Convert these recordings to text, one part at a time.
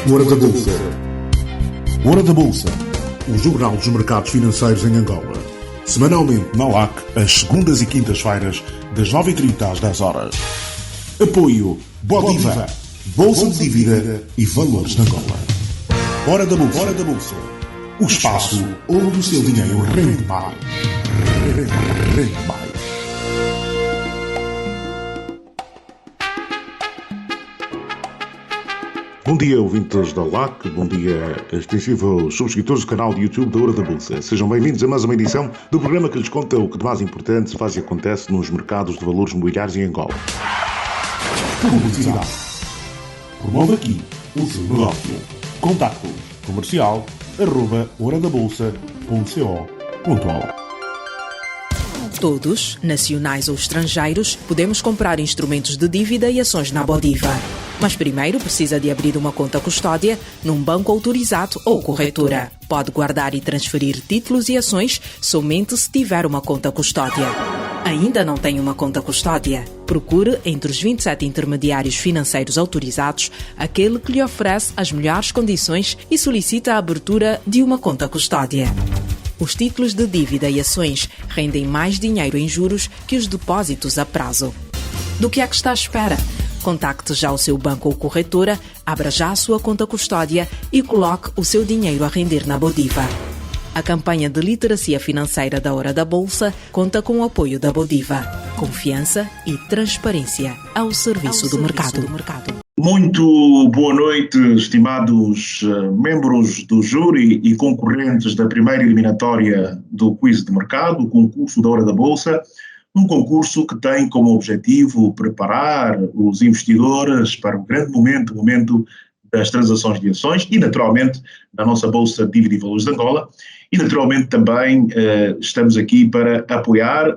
Hora da Bolsa. Hora da Bolsa, o jornal dos mercados financeiros em Angola. Semanalmente na LAC, às segundas e quintas-feiras, das 9h30 às 10 horas. Apoio Bodiva, Bolsa de Dívida e Valores de Angola. Hora da Bolsa. Hora da Bolsa. O espaço onde o seu dinheiro rende mais. Rende mais. Bom dia, ouvintes da LAC, bom dia, extensivos subscritores do canal de YouTube da Hora da Bolsa. Sejam bem-vindos a mais uma edição do programa que lhes conta o que de mais importante se faz e acontece nos mercados de valores mobiliários em Angola. Publicidade. Promove aqui o seu negócio. Contactos comercial@horadabolsa.co.ol. Todos, nacionais ou estrangeiros, podemos comprar instrumentos de dívida e ações na Bodiva. Mas primeiro precisa de abrir uma conta custódia num banco autorizado ou corretora. Pode guardar e transferir títulos e ações somente se tiver uma conta custódia. Ainda não tem uma conta custódia? Procure entre os 27 intermediários financeiros autorizados aquele que lhe oferece as melhores condições e solicita a abertura de uma conta custódia. Os títulos de dívida e ações rendem mais dinheiro em juros que os depósitos a prazo. Do que é que está à espera? Contacte já o seu banco ou corretora, abra já a sua conta custódia e coloque o seu dinheiro a render na Bodiva. A campanha de literacia financeira da Hora da Bolsa conta com o apoio da Bodiva. Confiança e transparência ao serviço do mercado. Muito boa noite, estimados membros do júri e concorrentes da primeira eliminatória do Quiz de Mercado, o concurso da Hora da Bolsa. Um concurso que tem como objetivo preparar os investidores para o grande momento, o momento das transações de ações e, naturalmente, da nossa Bolsa de Dívida e Valores de Angola. E, naturalmente, também estamos aqui para apoiar,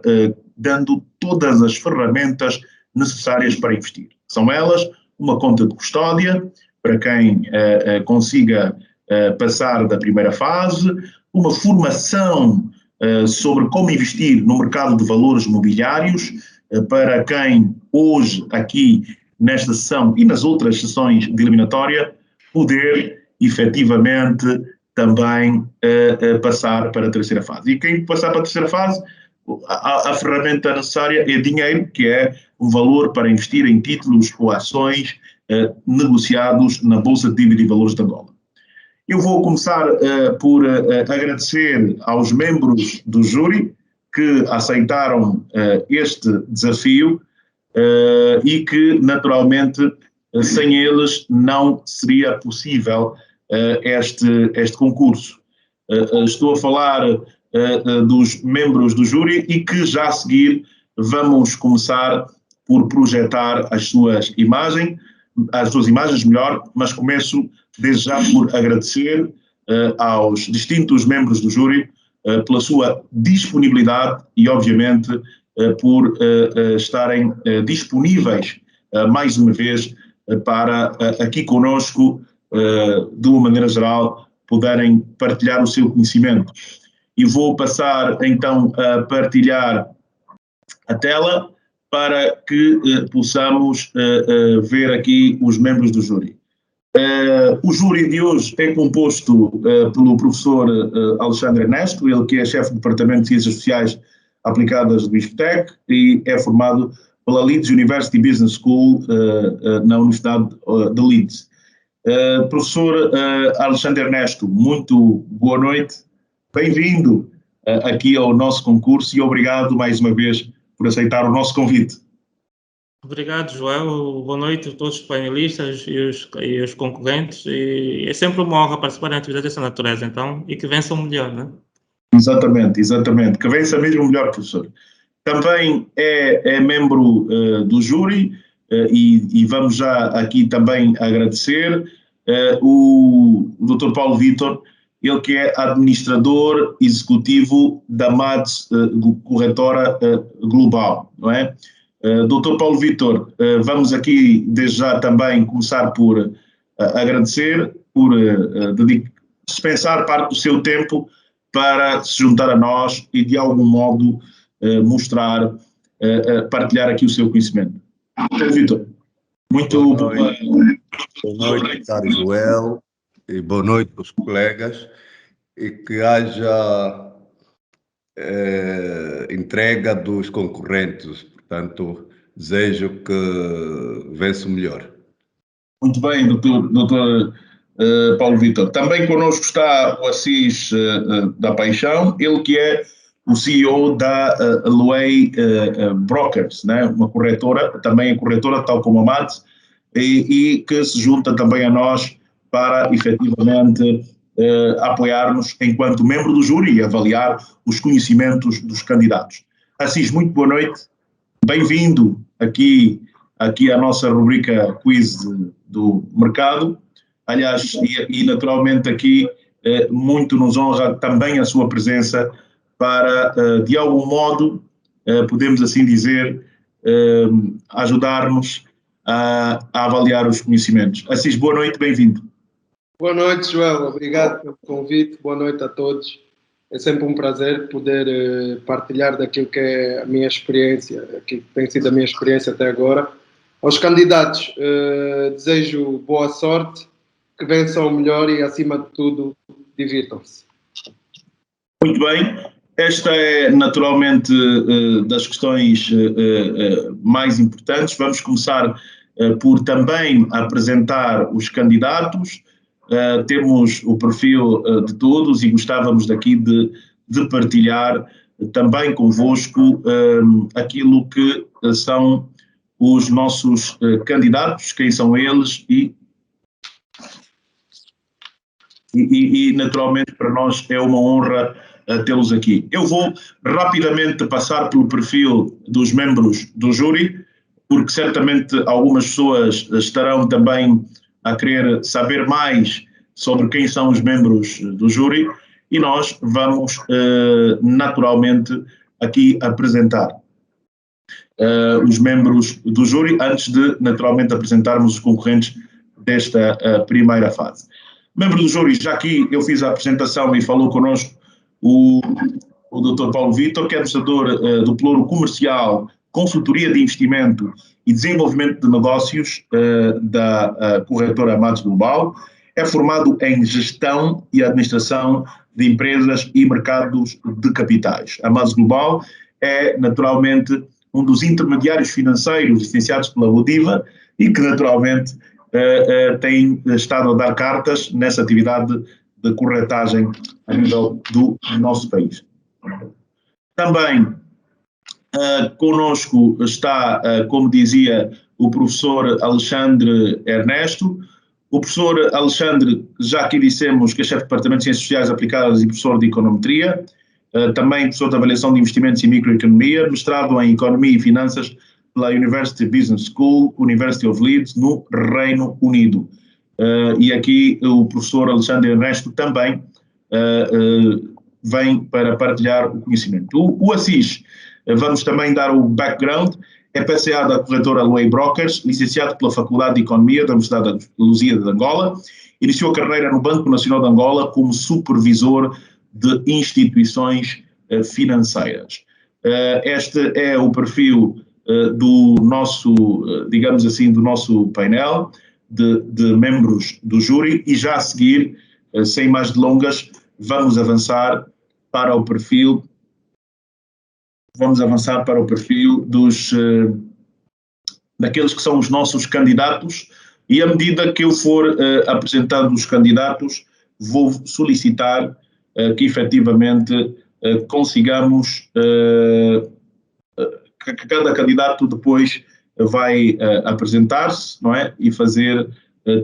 dando todas as ferramentas necessárias para investir. São elas uma conta de custódia, para quem consiga passar da primeira fase, uma formação sobre como investir no mercado de valores mobiliários, para quem hoje, aqui nesta sessão e nas outras sessões de eliminatória, poder efetivamente também passar para a terceira fase. E quem passar para a terceira fase, a ferramenta necessária é dinheiro, que é um valor para investir em títulos ou ações negociados na Bolsa de Dívida e Valores de Angola. Eu vou começar por agradecer aos membros do júri que aceitaram este desafio e que, naturalmente, sem eles não seria possível este concurso. Estou a falar dos membros do júri e que já a seguir vamos começar por projetar as suas imagens, mas começo desde já por agradecer aos distintos membros do júri pela sua disponibilidade e, obviamente, por estarem disponíveis mais uma vez para aqui conosco, de uma maneira geral, poderem partilhar o seu conhecimento. E vou passar então a partilhar a tela para que possamos ver aqui os membros do júri. O júri de hoje é composto pelo professor Alexandre Ernesto, ele que é chefe do Departamento de Ciências Sociais Aplicadas do ISCTEC e é formado pela Leeds University Business School na Universidade de Leeds. Professor Alexandre Ernesto, muito boa noite, bem-vindo aqui ao nosso concurso e obrigado mais uma vez por aceitar o nosso convite. Obrigado, Joel. Boa noite a todos os painelistas e os concorrentes. E é sempre uma honra participar em atividades dessa natureza, então, e que vença o melhor, não é? Exatamente. Que vença mesmo o melhor, professor. Também é membro do júri e vamos já aqui também agradecer o Dr. Paulo Vítor, ele que é administrador executivo da MADS Corretora Global, não é? Dr. Paulo Vítor, vamos aqui desde já também começar por agradecer, por dispensar parte do seu tempo para se juntar a nós e de algum modo mostrar, partilhar aqui o seu conhecimento. Dr. Vítor, muito boa Boa noite, caro Joel, e boa noite aos colegas, e que haja entrega dos concorrentes. Portanto, desejo que vença o melhor. Muito bem, doutor Paulo Vítor. Também connosco está o Assis da Paixão, ele que é o CEO da Loei Brokers, né? Uma corretora, também é corretora, tal como a MATS, e que se junta também a nós para, efetivamente, apoiar-nos enquanto membro do júri e avaliar os conhecimentos dos candidatos. Assis, muito boa noite, bem-vindo aqui à nossa rubrica Quiz do Mercado. Aliás, e naturalmente aqui muito nos honra também a sua presença para, de algum modo, podemos assim dizer, ajudar-nos a avaliar os conhecimentos. Assis, boa noite, bem-vindo. Boa noite, Joel. Obrigado pelo convite. Boa noite a todos. É sempre um prazer poder partilhar daquilo que é a minha experiência, aquilo que tem sido a minha experiência até agora. Aos candidatos, desejo boa sorte, que vençam o melhor e, acima de tudo, divirtam-se. Muito bem. Esta é, naturalmente, das questões mais importantes. Vamos começar por também apresentar os candidatos. Temos o perfil de todos e gostávamos daqui de partilhar também convosco aquilo que são os nossos candidatos, quem são eles e naturalmente para nós é uma honra tê-los aqui. Eu vou rapidamente passar pelo perfil dos membros do júri, porque certamente algumas pessoas estarão também a querer saber mais sobre quem são os membros do júri e nós vamos naturalmente aqui apresentar os membros do júri antes de naturalmente apresentarmos os concorrentes desta primeira fase. Membro do júri, já aqui eu fiz a apresentação e falou connosco o Dr. Paulo Vítor, que é administrador do Pluro Comercial, Consultoria de Investimento e Desenvolvimento de Negócios da corretora MATS Global. É formado em Gestão e Administração de Empresas e Mercados de Capitais. A MATS Global é, naturalmente, um dos intermediários financeiros licenciados pela Bodiva e que, naturalmente, tem estado a dar cartas nessa atividade de corretagem a nível do nosso país. Também conosco está, como dizia, o professor Alexandre Ernesto. O professor Alexandre, já aqui dissemos que é chefe do Departamento de Ciências Sociais Aplicadas e professor de Econometria, também professor de Avaliação de Investimentos e Microeconomia, mestrado em Economia e Finanças pela University Business School, University of Leeds, no Reino Unido. E aqui o professor Alexandre Ernesto também vem para partilhar o conhecimento. O Assis, vamos também dar o background, é PCA da corretora Loei Brokers, licenciado pela Faculdade de Economia da Universidade de Lusíada de Angola, iniciou a carreira no Banco Nacional de Angola como supervisor de instituições financeiras. Este é o perfil do nosso, digamos assim, do nosso painel de membros do júri e já a seguir, sem mais delongas, vamos avançar para o perfil daqueles que são os nossos candidatos e à medida que eu for apresentando os candidatos, vou solicitar que efetivamente consigamos que cada candidato depois vai apresentar-se, não é? E fazer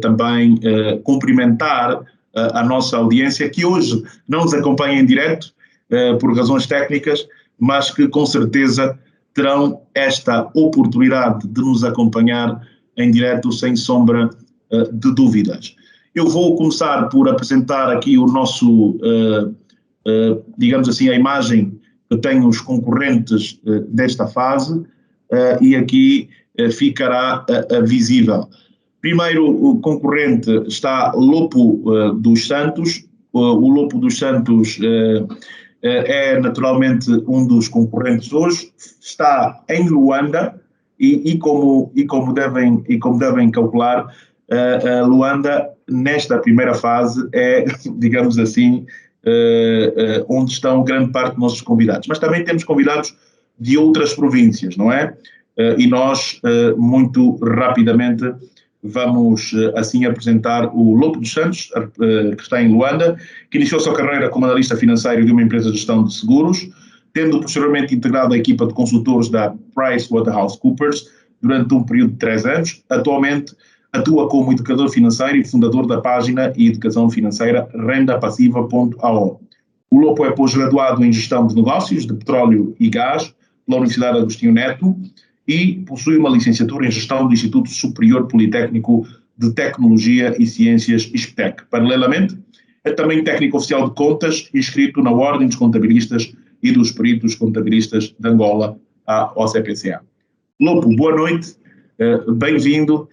também cumprimentar a nossa audiência que hoje não nos acompanha em direto por razões técnicas, mas que com certeza terão esta oportunidade de nos acompanhar em direto sem sombra de dúvidas. Eu vou começar por apresentar aqui o nosso, digamos assim, a imagem que tem os concorrentes desta fase e aqui ficará visível. Primeiro o concorrente está Lopo dos Santos. O Lopo dos Santos é naturalmente um dos concorrentes hoje, está em Luanda e como devem calcular, Luanda, nesta primeira fase, é, digamos assim, onde estão grande parte dos nossos convidados. Mas também temos convidados de outras províncias, não é? E nós, muito rapidamente, vamos assim apresentar o Lopo dos Santos, que está em Luanda, que iniciou sua carreira como analista financeiro de uma empresa de gestão de seguros, tendo posteriormente integrado a equipa de consultores da PricewaterhouseCoopers durante um período de 3 anos. Atualmente atua como educador financeiro e fundador da página e educação financeira rendapassiva.ao. O Lopo é pós-graduado em gestão de negócios de petróleo e gás pela Universidade Agostinho Neto e possui uma licenciatura em gestão do Instituto Superior Politécnico de Tecnologia e Ciências, ISPTEC. Paralelamente, é também técnico oficial de contas, inscrito na Ordem dos Contabilistas e dos Peritos Contabilistas de Angola, a OCPCA. Lopo, boa noite, bem-vindo,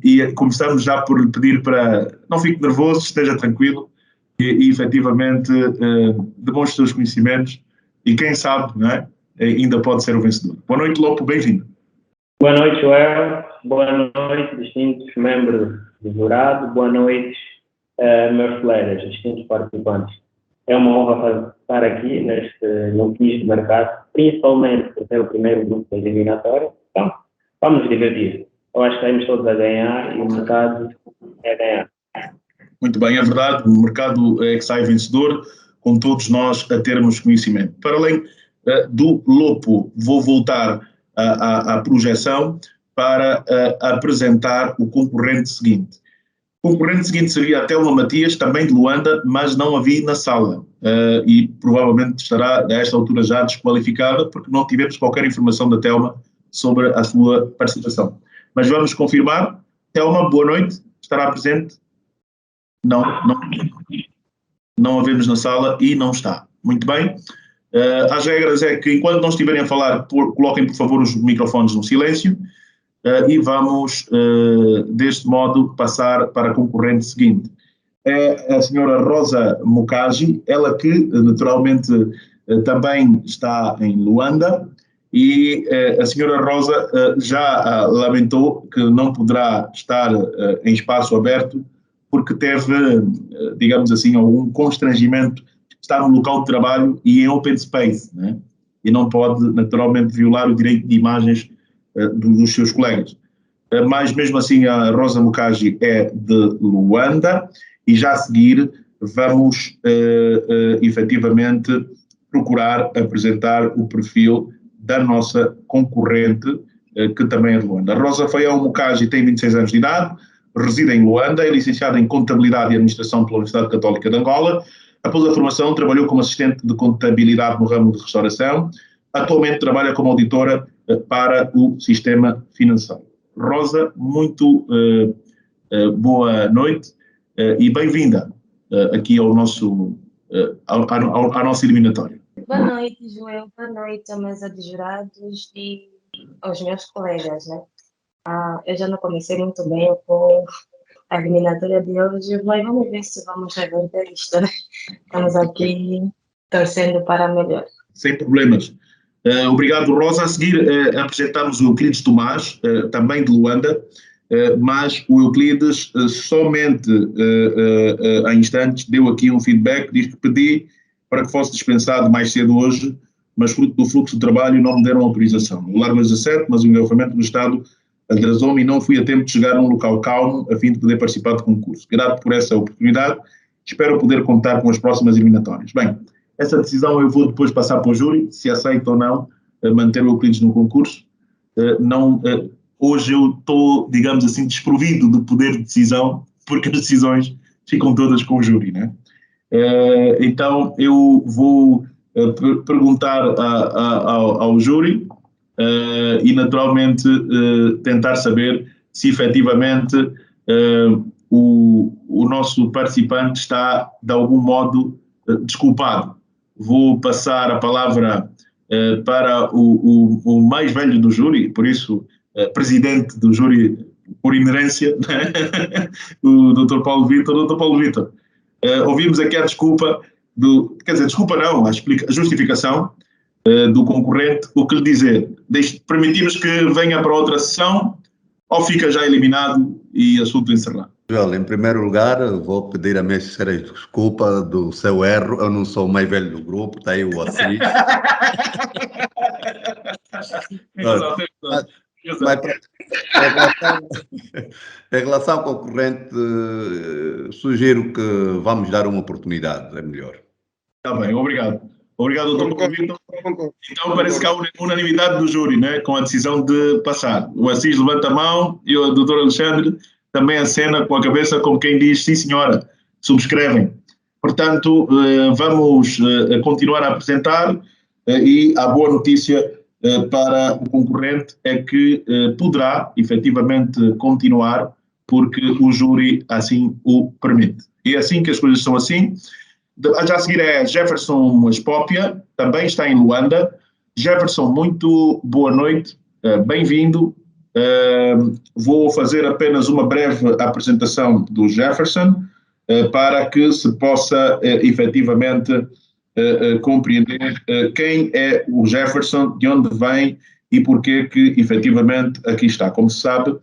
e começamos já por lhe pedir para não fique nervoso, esteja tranquilo e efetivamente demonstre os seus conhecimentos e quem sabe, não é, ainda pode ser o vencedor. Boa noite, Lopo, bem-vindo. Boa noite, Joel. Boa noite, distintos membros do jurado. Boa noite, meus colegas, distintos participantes. É uma honra estar aqui no quiz de mercado, principalmente por ser o primeiro grupo da eliminatória. Então, vamos nos divertir. Eu acho que estamos todos a ganhar e o mercado é ganhar. Muito bem, é verdade, o mercado é que sai vencedor, com todos nós a termos conhecimento. Para além do Lopo, vou voltar à projeção para apresentar o concorrente seguinte. O concorrente seguinte seria a Telma Matias, também de Luanda, mas não a vi na sala e provavelmente estará a esta altura já desqualificada porque não tivemos qualquer informação da Telma sobre a sua participação. Mas vamos confirmar. Telma, boa noite, estará presente? Não a vemos na sala e não está. Muito bem. As regras é que enquanto não estiverem a falar, coloquem por favor os microfones no silêncio e vamos deste modo passar para a concorrente seguinte. É a senhora Rosa Mukaji, ela que naturalmente também está em Luanda e a senhora Rosa já lamentou que não poderá estar em espaço aberto porque teve, digamos assim, algum constrangimento estar no local de trabalho e em open space, né? E não pode, naturalmente, violar o direito de imagens dos seus colegas. Mas, mesmo assim, a Rosa Mukaji é de Luanda e, já a seguir, vamos, efetivamente, procurar apresentar o perfil da nossa concorrente, que também é de Luanda. A Rosa Fael Mukaji tem 26 anos de idade, reside em Luanda, é licenciada em Contabilidade e Administração pela Universidade Católica de Angola. Após a formação, trabalhou como assistente de contabilidade no ramo de restauração. Atualmente trabalha como auditora para o sistema financeiro. Rosa, muito boa noite e bem-vinda aqui ao nosso, à nossa eliminatória. Boa noite, Joel. Boa noite à mesa de jurados e aos meus colegas, né? Eu já não comecei muito bem com a eliminatória de hoje, mas vamos ver se vamos reverter isto, né? Estamos aqui torcendo para melhor. Sem problemas. Obrigado, Rosa. A seguir apresentamos o Euclides Tomás, também de Luanda, mas o Euclides somente há instantes deu aqui um feedback, diz que pedi para que fosse dispensado mais cedo hoje, mas fruto do fluxo de trabalho não me deram autorização. O largo 17, mas o engarrafamento do Estado atrasou-me e não fui a tempo de chegar a um local calmo a fim de poder participar do concurso. Grato por essa oportunidade, espero poder contar com as próximas eliminatórias. Bem, essa decisão eu vou depois passar para o júri, se aceita ou não manter o Euclides no concurso. Hoje eu estou, digamos assim, desprovido de poder de decisão, porque as decisões ficam todas com o júri, né? Então eu vou perguntar ao júri e naturalmente tentar saber se efetivamente o nosso participante está de algum modo desculpado. Vou passar a palavra para o mais velho do júri, por isso presidente do júri por inerência, né? O Dr. Paulo Vitor. Dr. Paulo Vitor, ouvimos aqui a desculpa, desculpa não, a justificação do concorrente. O que lhe dizer? Permitimos que venha para outra sessão ou fica já eliminado e assunto encerrado? Joel, em primeiro lugar, vou pedir a minha sincera desculpa do seu erro. Eu não sou o mais velho do grupo, está aí o Assis. Em relação ao concorrente, sugiro que vamos dar uma oportunidade, é melhor. Está bem, obrigado. Obrigado, doutor Vitor. Então parece que há unanimidade do júri, né, com a decisão de passar. O Assis levanta a mão e o doutor Alexandre também acena com a cabeça como quem diz, sim senhora, subscrevem. Portanto, vamos continuar a apresentar e a boa notícia para o concorrente é que poderá efetivamente continuar porque o júri assim o permite. E é assim que as coisas são assim. Já a seguir é Jefferson Espópia, também está em Luanda. Jefferson, muito boa noite, bem-vindo. Vou fazer apenas uma breve apresentação do Jefferson para que se possa efetivamente compreender quem é o Jefferson, de onde vem e porquê que efetivamente aqui está. Como se sabe,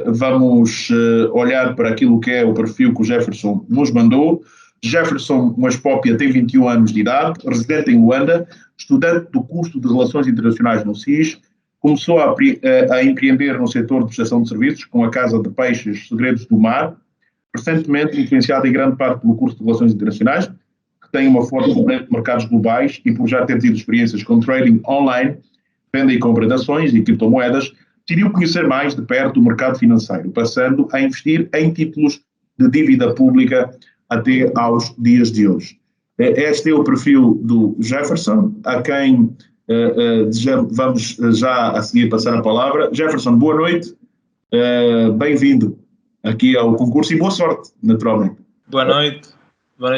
vamos olhar para aquilo que é o perfil que o Jefferson nos mandou. Jefferson Espópia tem 21 anos de idade, residente em Luanda, estudante do curso de Relações Internacionais no SIS, começou a empreender no setor de prestação de serviços com a Casa de Peixes Segredos do Mar, recentemente influenciado em grande parte pelo curso de Relações Internacionais, que tem uma forte componente de mercados globais e por já ter tido experiências com trading online, venda e compra de ações e criptomoedas, decidiu conhecer mais de perto o mercado financeiro, passando a investir em títulos de dívida pública até aos dias de hoje. Este é o perfil do Jefferson, a quem vamos já a seguir passar a palavra. Jefferson, boa noite, bem-vindo aqui ao concurso e boa sorte, naturalmente. Boa noite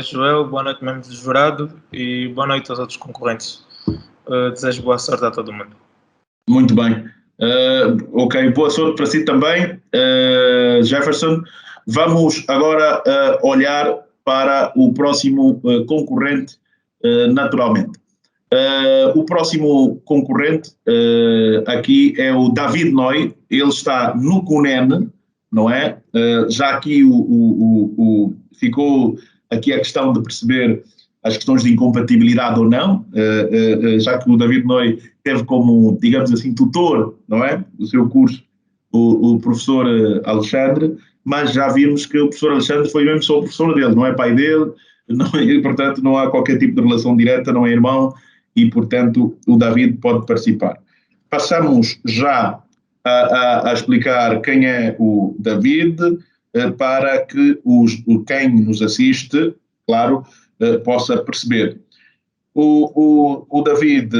Joel, boa noite membros do jurado e boa noite aos outros concorrentes. Desejo boa sorte a todo mundo. Muito bem. Ok, boa sorte para si também, Jefferson. Vamos agora olhar para o próximo concorrente, naturalmente. O próximo concorrente aqui é o David Noy, ele está no CUNEN, não é? Já aqui ficou aqui a questão de perceber as questões de incompatibilidade ou não, já que o David Noy teve como, digamos assim, tutor, não é? Do seu curso, o professor Alexandre, mas já vimos que o professor Alexandre foi mesmo só o professor dele, não é pai dele, e, portanto não há qualquer tipo de relação direta, não é irmão, e portanto o David pode participar. Passamos já a explicar quem é o David, para que quem nos assiste, claro, possa perceber. O David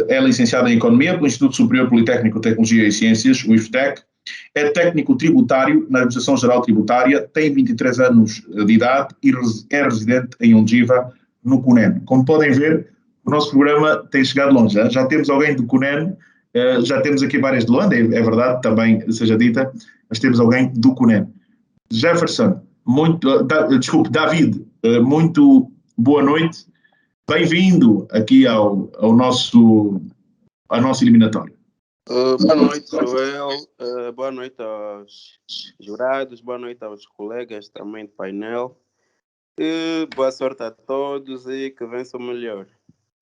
é licenciado em Economia pelo Instituto Superior Politécnico de Tecnologia e Ciências, o IFTEC, é técnico tributário na Administração Geral Tributária, tem 23 anos de idade e é residente em Ondiva, no CUNEN. Como podem ver, o nosso programa tem chegado longe. Já temos alguém do CUNEN, já temos aqui várias de Luanda, é verdade, também seja dita, mas temos alguém do CUNEN. Jefferson, David, muito boa noite. Bem-vindo aqui à nossa eliminatória. Boa noite, Joel. Boa noite aos jurados, boa noite aos colegas também do painel. Boa sorte a todos e que vença o melhor.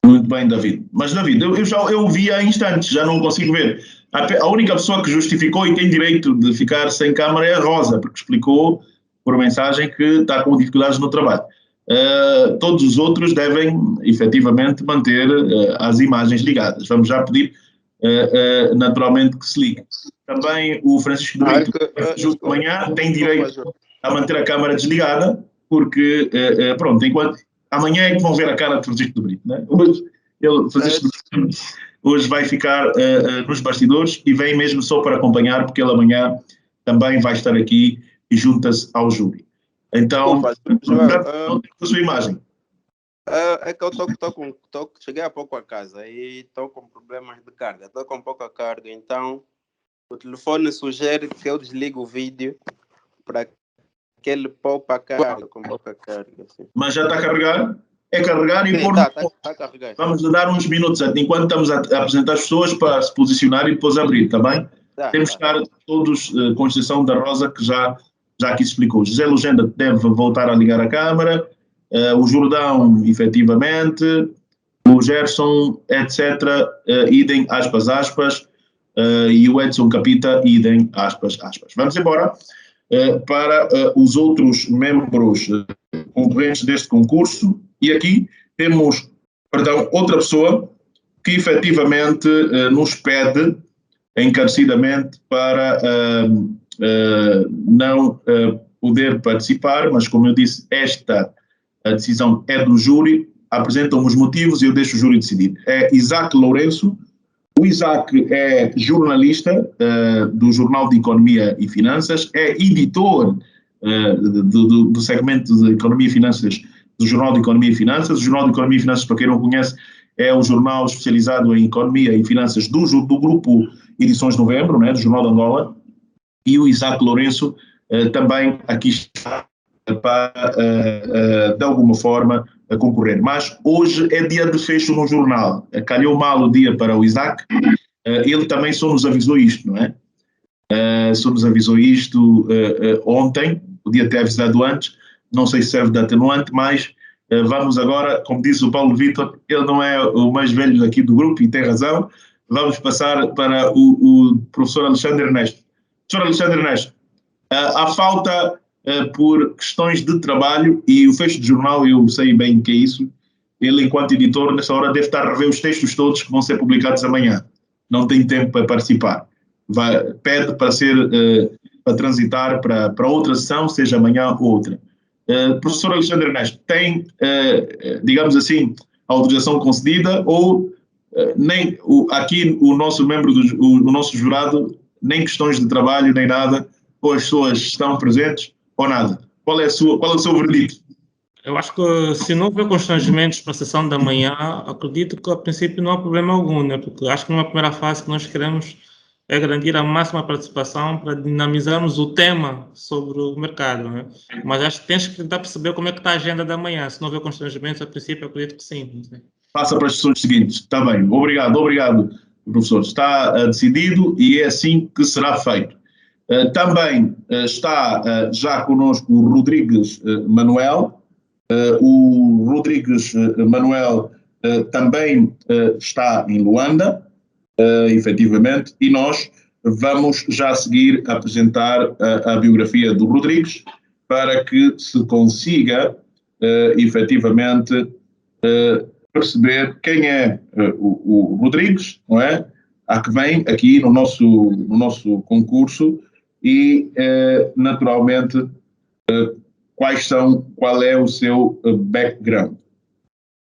Muito bem, David. Mas, David, eu vi há instantes, já não consigo ver. A única pessoa que justificou e tem direito de ficar sem câmara é a Rosa, porque explicou por mensagem que está com dificuldades no trabalho. Todos os outros devem, efetivamente, manter as imagens ligadas. Vamos já pedir, naturalmente, que se ligue. Também o Francisco de Brito, justo de manhã, tem direito a manter a câmara desligada, porque, pronto, enquanto... Amanhã é que vão ver a cara de Francisco de Brito, né? Hoje vai ficar nos bastidores e vem mesmo só para acompanhar, porque ele amanhã também vai estar aqui e junta-se ao júri. Então, a sua imagem. É que eu cheguei há pouco a casa e estou com problemas de carga. Estou com pouca carga, então o telefone sugere que eu desligue o vídeo para que ele poupa a carga, com pouca carga. Assim. Mas já está a carregar? É carregar e pôr... Está carregar. Vamos dar uns minutos, enquanto estamos a apresentar as pessoas para se posicionar e depois abrir, está bem? Temos que estar todos com exceção da Rosa, que já aqui se explicou. José Lugenda deve voltar a ligar a câmara, o Jordão, efetivamente, o Gerson, etc., idem, aspas, aspas, e o Edson Capita, idem, aspas, aspas. Vamos embora para os outros membros concorrentes deste concurso, e aqui temos, outra pessoa que efetivamente nos pede encarecidamente para não poder participar, mas como eu disse, a decisão é do júri, apresentam os motivos e eu deixo o júri decidir. É Isaac Lourenço. O Isaac é jornalista do Jornal de Economia e Finanças, é editor do segmento de Economia e Finanças do Jornal de Economia e Finanças. O Jornal de Economia e Finanças, para quem não conhece, é o jornal especializado em Economia e Finanças do grupo Edições Novembro, né, do Jornal de Angola. E o Isaac Lourenço também aqui está para, de alguma forma, concorrer. Mas hoje é dia de fecho no jornal. Calhou mal o dia para o Isaac. Ele também só nos avisou isto, não é? Só nos avisou isto ontem, podia ter avisado antes, não sei se serve de atenuante, mas vamos agora, como disse o Paulo Vitor, ele não é o mais velho aqui do grupo e tem razão, vamos passar para o professor Alexandre Ernesto. Professor Alexandre Ernesto, há falta por questões de trabalho e o fecho de jornal, eu sei bem o que é isso, ele enquanto editor nessa hora deve estar a rever os textos todos que vão ser publicados amanhã, não tem tempo para participar, pede para para transitar para outra sessão, seja amanhã ou outra. Professor Alexandre Ernesto, tem, digamos assim, a autorização concedida ou nem aqui o nosso membro, o nosso jurado, nem questões de trabalho, nem nada, ou as pessoas estão presentes ou nada? Qual é o seu verdito? Eu acho que se não houver constrangimentos para a sessão da manhã, acredito que a princípio não há problema algum, né? Porque acho que numa primeira fase que nós queremos é garantir a máxima participação para dinamizarmos o tema sobre o mercado, né? Mas acho que tens que tentar perceber como é que está a agenda da manhã. Se não houver constrangimentos, a princípio acredito que sim. Passa para as sessões seguintes. Está bem. Obrigado, professor. Está decidido e é assim que será feito. Também está já connosco o Rodrigues Manuel. O Rodrigues Manuel também está em Luanda, efetivamente, e nós vamos já a seguir apresentar a biografia do Rodrigues para que se consiga efetivamente perceber quem é o Rodrigues, não é? A que vem aqui no nosso concurso e, naturalmente, qual é o seu background.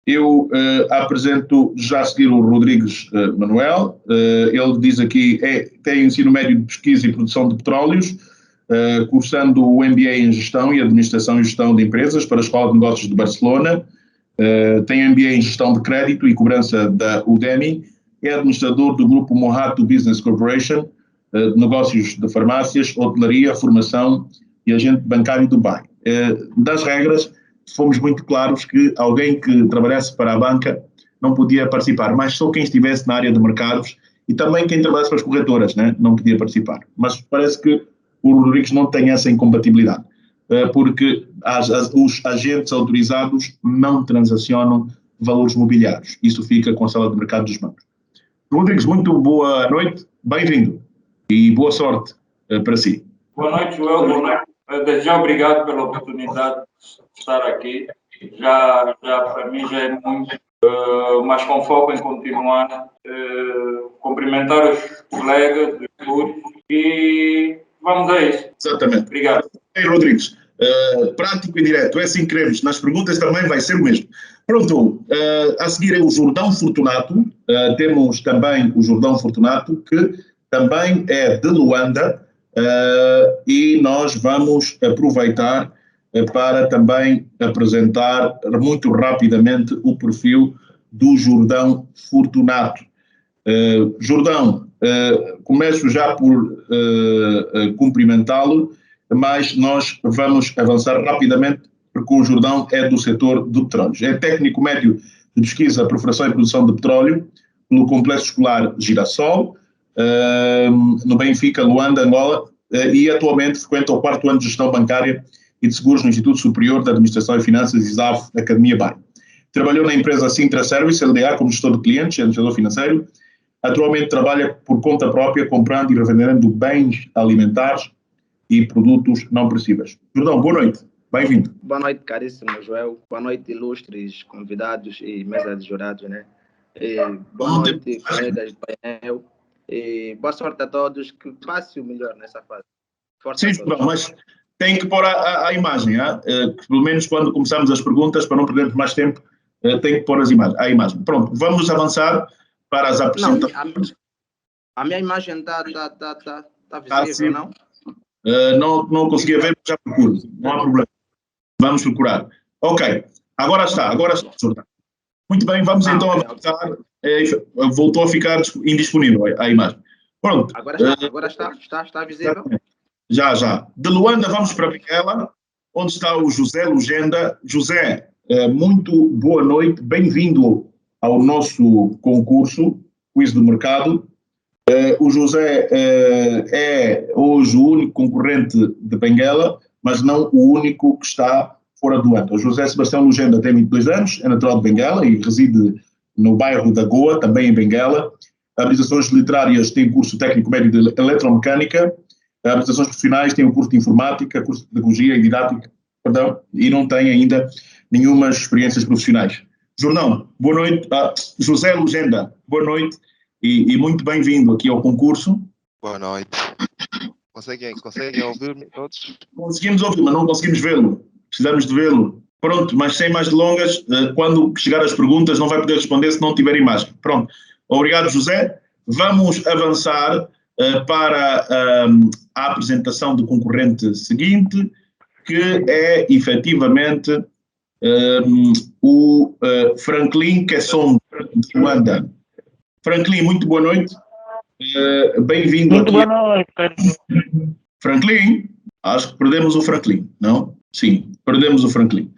Eu apresento já a seguir o Rodrigues Manuel. Ele diz aqui, tem ensino médio de pesquisa e produção de petróleos, cursando o MBA em Gestão e Administração e Gestão de Empresas para a Escola de Negócios de Barcelona. Tem MBA em Gestão de Crédito e Cobrança da Udemy. É administrador do grupo Mohato Business Corporation, negócios de farmácias, hotelaria, formação e agente bancário do Dubai. Das regras, fomos muito claros que alguém que trabalhasse para a banca não podia participar, mas só quem estivesse na área de mercados e também quem trabalhasse para as corretoras, né, não podia participar. Mas parece que o Rodrigues não tem essa incompatibilidade, porque os agentes autorizados não transacionam valores mobiliários. Isso fica com a sala de mercado dos bancos. Rodrigues, muito boa noite, bem-vindo e boa sorte para si. Boa noite, Joel. Boa noite. Desde já obrigado pela oportunidade de estar aqui. Já para mim já é muito, mas com foco em continuar, cumprimentar os colegas do júri e vamos a isso. Exatamente. Obrigado. Ei, Rodrigues, prático e direto, é assim que queremos. Nas perguntas também vai ser o mesmo. Pronto, a seguir é o Jordão Fortunato. Temos também o Jordão Fortunato, que também é de Luanda, e nós vamos aproveitar para também apresentar muito rapidamente o perfil do Jordão Fortunato. Jordão, começo já por cumprimentá-lo, mas nós vamos avançar rapidamente, porque o Jordão é do setor do petróleo. É técnico médio de pesquisa, perfuração e produção de petróleo pelo Complexo Escolar Girassol, no Benfica, Luanda, Angola, e atualmente frequenta o 4º ano de Gestão Bancária e de Seguros no Instituto Superior de Administração e Finanças, ISAF, Academia BAE. Trabalhou na empresa Sintra Service, LDA, como gestor de clientes e administrador financeiro. Atualmente trabalha por conta própria, comprando e revendendo bens alimentares e produtos não perecíveis. Jordão, boa noite. Bem-vindo. Boa noite, caríssimo Joel. Boa noite, ilustres convidados e mesa de jurados, né? Boa noite, colegas do painel. Boa sorte a todos, que passe o melhor nessa fase. Força. Sim, Jordão, mas tem que pôr a imagem, pelo menos quando começamos as perguntas, para não perdermos mais tempo, tem que pôr a imagem. Pronto, vamos avançar para as apresentações. A minha imagem está visível, não? Não conseguia ver, mas já procuro. Não há problema. Vamos procurar. Ok, agora está, Jordão. Muito bem, vamos então avançar. Voltou a ficar indisponível a imagem. Pronto. Agora está visível? Já. De Luanda vamos para Benguela, onde está o José Lugenda. José, muito boa noite, bem-vindo ao nosso concurso, Quiz do Mercado. O José é hoje o único concorrente de Benguela, mas não o único que está fora do ano. O José Sebastião Lugenda tem 22 anos, é natural de Benguela e reside no bairro da Goa, também em Benguela. Habilitações literárias tem curso técnico médio de eletromecânica. Habilitações profissionais tem o curso de informática, curso de pedagogia e didática, e não tem ainda nenhumas experiências profissionais. Jordão, boa noite. José Lugenda, boa noite e muito bem-vindo aqui ao concurso. Boa noite. Conseguem ouvir-me todos? Conseguimos ouvir, mas não conseguimos vê-lo. Precisamos de vê-lo. Pronto, mas sem mais delongas, quando chegar as perguntas não vai poder responder se não tiver imagem. Pronto. Obrigado, José. Vamos avançar para a apresentação do concorrente seguinte, que é, efetivamente, o Franklin Kesson, de Luanda. Franklin, muito boa noite. Bem-vindo aqui. Muito boa noite, Franklin, acho que perdemos o Franklin, não? Sim, perdemos o Franklin.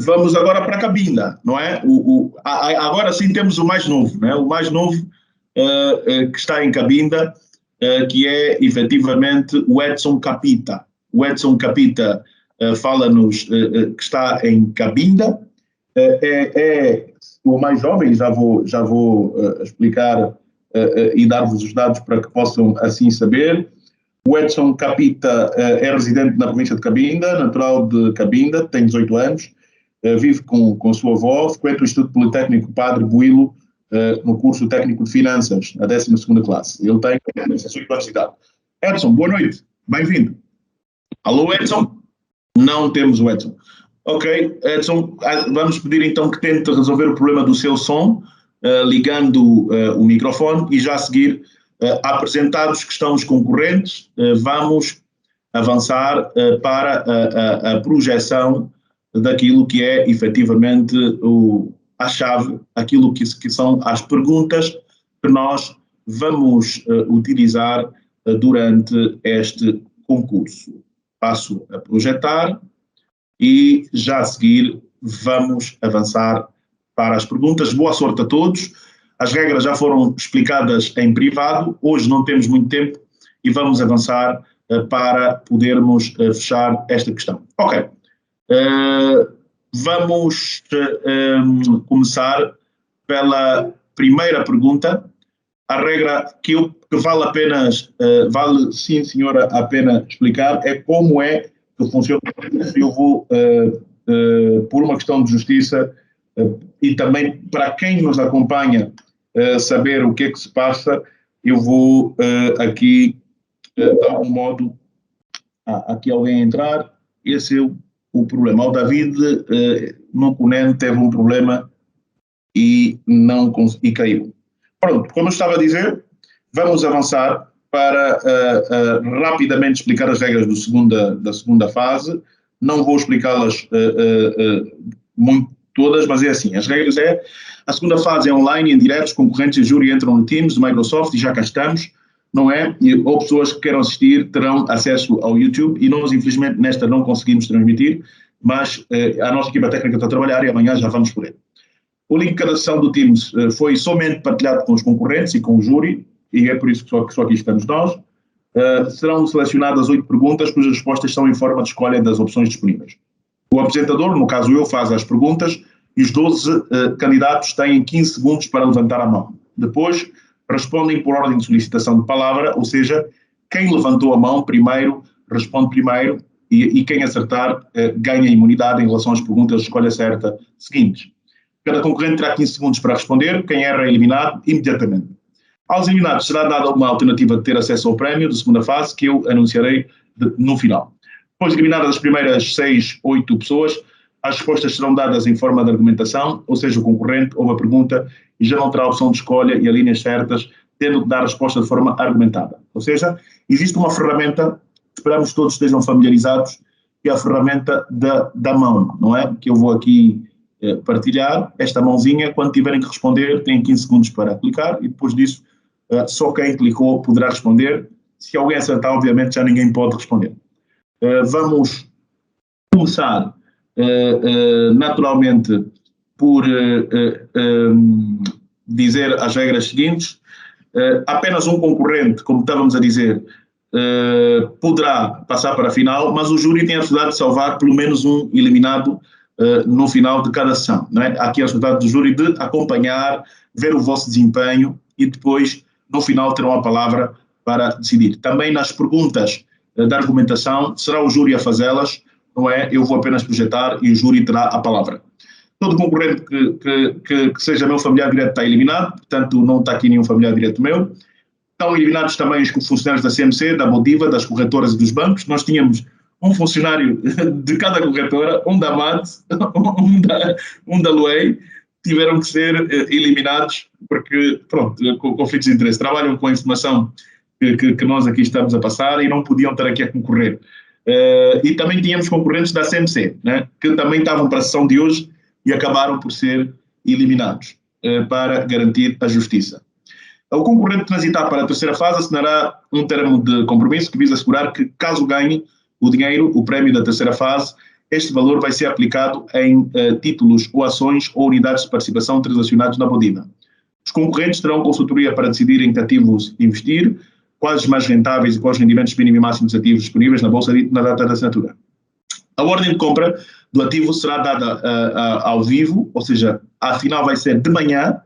Vamos agora para a Cabinda, não é? Agora sim temos o mais novo, né? O mais novo que está em Cabinda, que é efetivamente o Edson Capita. O Edson Capita fala-nos que está em Cabinda, é o mais jovem, já vou explicar e dar-vos os dados para que possam assim saber. O Edson Capita é residente na província de Cabinda, natural de Cabinda, tem 18 anos, vive com a sua avó, frequenta o Instituto Politécnico Padre Builo, no curso técnico de finanças, na 12ª classe. Ele tem 18 anos de idade. Edson, boa noite, bem-vindo. Alô, Edson? Não temos o Edson. Ok, Edson, vamos pedir então que tente resolver o problema do seu som, ligando o microfone, e já a seguir, apresentados que estão os concorrentes, vamos avançar para a projeção daquilo que é efetivamente a chave, aquilo que são as perguntas que nós vamos utilizar durante este concurso. Passo a projetar e já a seguir vamos avançar para as perguntas. Boa sorte a todos. As regras já foram explicadas em privado, hoje não temos muito tempo e vamos avançar para podermos fechar esta questão. Ok, vamos começar pela primeira pergunta. A regra que vale apenas, vale sim senhora a pena explicar é como é que funciona. Eu vou, por uma questão de justiça e também para quem nos acompanha, saber o que é que se passa, eu vou aqui dar um modo, aqui alguém entrar, esse é o problema. O David no Cunen teve um problema e caiu. Pronto, como eu estava a dizer, vamos avançar para rapidamente explicar as regras da segunda fase. Não vou explicá-las muito todas, mas é assim, as regras a segunda fase é online, em direto, os concorrentes e júri entram no Teams do Microsoft e já cá estamos, não é? Ou pessoas que queiram assistir terão acesso ao YouTube e nós, infelizmente, nesta não conseguimos transmitir, mas a nossa equipa técnica está a trabalhar e amanhã já vamos por ele. O link de cada sessão do Teams foi somente partilhado com os concorrentes e com o júri, e é por isso que só aqui estamos nós. Serão selecionadas 8 perguntas cujas respostas são em forma de escolha das opções disponíveis. O apresentador, no caso eu, faz as perguntas e os 12 candidatos têm 15 segundos para levantar a mão. Depois, respondem por ordem de solicitação de palavra, ou seja, quem levantou a mão primeiro responde primeiro e quem acertar ganha imunidade em relação às perguntas de escolha certa seguintes. Cada concorrente terá 15 segundos para responder, quem erra é eliminado imediatamente. Aos eliminados será dada uma alternativa de ter acesso ao prémio de segunda fase, que eu anunciarei no final. Depois de eliminadas as primeiras 6, 8 pessoas, as respostas serão dadas em forma de argumentação, ou seja, o concorrente ouve a pergunta e já não terá a opção de escolha e as linhas certas, tendo que dar a resposta de forma argumentada. Ou seja, existe uma ferramenta, esperamos que todos estejam familiarizados, que é a ferramenta da mão, não é? Que eu vou aqui partilhar. Esta mãozinha, quando tiverem que responder, têm 15 segundos para clicar e depois disso só quem clicou poderá responder. Se alguém acertar, obviamente, já ninguém pode responder. Vamos começar naturalmente por dizer as regras seguintes. Apenas um concorrente, como estávamos a dizer, poderá passar para a final, mas o júri tem a possibilidade de salvar pelo menos um eliminado no final de cada sessão. Não é? Há aqui a possibilidade do júri de acompanhar, ver o vosso desempenho e depois, no final, terão a palavra para decidir. Também nas perguntas da argumentação, será o júri a fazê-las, não é? Eu vou apenas projetar e o júri terá a palavra. Todo concorrente que seja meu familiar direto está eliminado, portanto não está aqui nenhum familiar direto meu. Estão eliminados também os funcionários da CMC, da Bodiva, das corretoras e dos bancos. Nós tínhamos um funcionário de cada corretora, um da MAT, um da LUEI, tiveram que ser eliminados porque, pronto, com conflitos de interesse. Trabalham com a informação que nós aqui estamos a passar e não podiam estar aqui a concorrer. E também tínhamos concorrentes da CMC, né, que também estavam para a sessão de hoje e acabaram por ser eliminados para garantir a justiça. O concorrente transitar para a terceira fase assinará um termo de compromisso que visa assegurar que, caso ganhe o dinheiro, o prémio da terceira fase, este valor vai ser aplicado em títulos ou ações ou unidades de participação transacionados na Bodiva. Os concorrentes terão consultoria para decidir em que ativos investir, quais os mais rentáveis e quais os rendimentos mínimos e máximos dos ativos disponíveis na Bolsa na data da assinatura. A ordem de compra do ativo será dada ao vivo, ou seja, a final vai ser de manhã,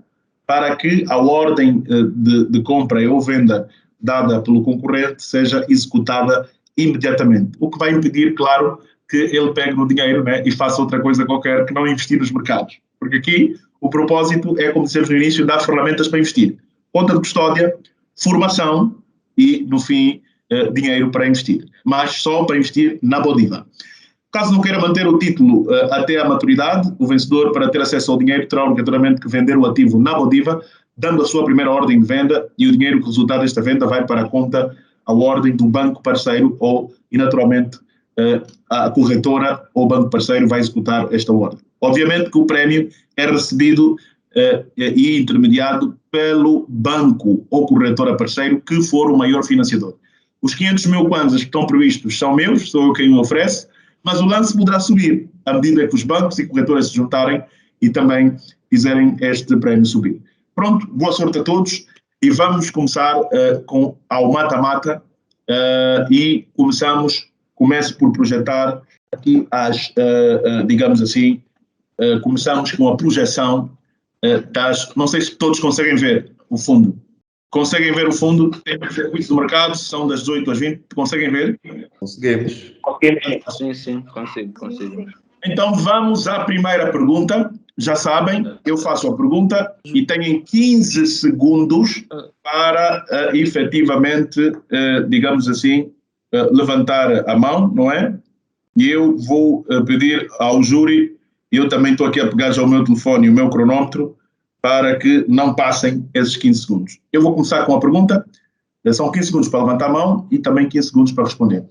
para que a ordem de compra ou venda dada pelo concorrente seja executada imediatamente. O que vai impedir, claro, que ele pegue no dinheiro, né, e faça outra coisa qualquer que não investir nos mercados. Porque aqui o propósito é, como dissemos no início, dar ferramentas para investir. Conta de custódia, formação e, no fim, dinheiro para investir. Mas só para investir na Bodiva. Caso não queira manter o título até à maturidade, o vencedor, para ter acesso ao dinheiro, terá obrigatoriamente que vender o ativo na Bodiva, dando a sua primeira ordem de venda, e o dinheiro que resultar desta venda vai para a conta, a ordem do banco parceiro e naturalmente, a corretora ou banco parceiro vai executar esta ordem. Obviamente que o prémio é recebido e intermediado pelo banco ou corretora parceiro que for o maior financiador. Os 500 mil kwanzas que estão previstos são meus, sou eu quem o oferece, mas o lance poderá subir à medida que os bancos e corretoras se juntarem e também fizerem este prémio subir. Pronto, boa sorte a todos e vamos começar com ao mata-mata e começo por projetar aqui digamos assim, começamos com a projeção não sei se todos conseguem ver o fundo. Conseguem ver o fundo? Tem os circuitos do mercado, são das 18 às 20. Conseguem ver? Conseguimos. Sim, consigo. Então vamos à primeira pergunta. Já sabem, eu faço a pergunta e têm 15 segundos para efetivamente, digamos assim, levantar a mão, não é? E eu vou pedir ao júri, eu também estou aqui a pegar já o meu telefone e o meu cronómetro, para que não passem esses 15 segundos. Eu vou começar com a pergunta. São 15 segundos para levantar a mão e também 15 segundos para responder.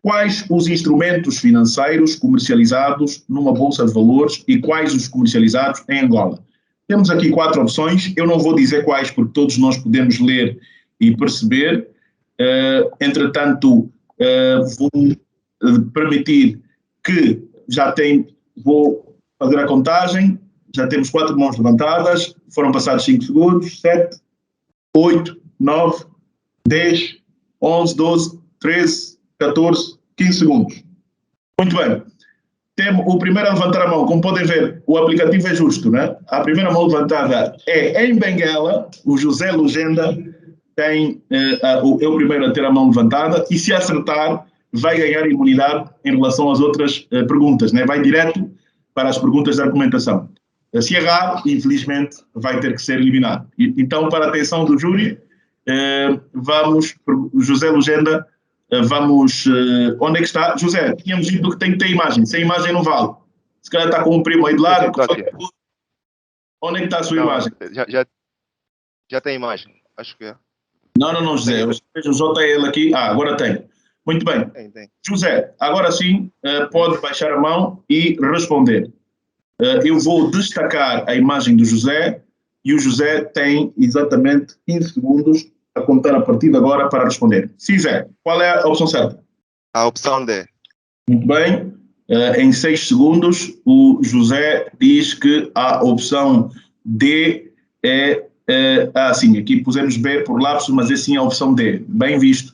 Quais os instrumentos financeiros comercializados numa bolsa de valores e quais os comercializados em Angola? Temos aqui 4 opções. Eu não vou dizer quais, porque todos nós podemos ler e perceber. Entretanto, vou permitir que vou fazer a contagem. Já temos 4 mãos levantadas, foram passados 5 segundos, 7, 8, 9, 10, 11, 12, 13, 14, 15 segundos. Muito bem. O primeiro a levantar a mão, como podem ver, o aplicativo é justo, né? A primeira mão levantada é em Benguela, o José Lugenda é o primeiro a ter a mão levantada, e se acertar, vai ganhar imunidade em relação às outras perguntas, né? Vai direto para as perguntas de argumentação. Se errar, infelizmente, vai ter que ser eliminado. Então, para a atenção do júri, vamos, José Lugenda, vamos, onde é que está? José, tínhamos dito que tem que ter imagem, sem imagem não vale. Se calhar está com um primo aí de lado. Onde é que está a sua imagem? Já tem imagem, acho que é. Não, José, eu vejo o JL aqui. Agora tem. Muito bem. Tem. José, agora sim, pode baixar a mão e responder. Eu vou destacar a imagem do José e o José tem exatamente 15 segundos a contar a partir de agora para responder. Sim, Zé, qual é a opção certa? A opção D. Muito bem. Em 6 segundos, o José diz que a opção D é... sim, aqui pusemos B por lapso, mas é sim a opção D. Bem visto.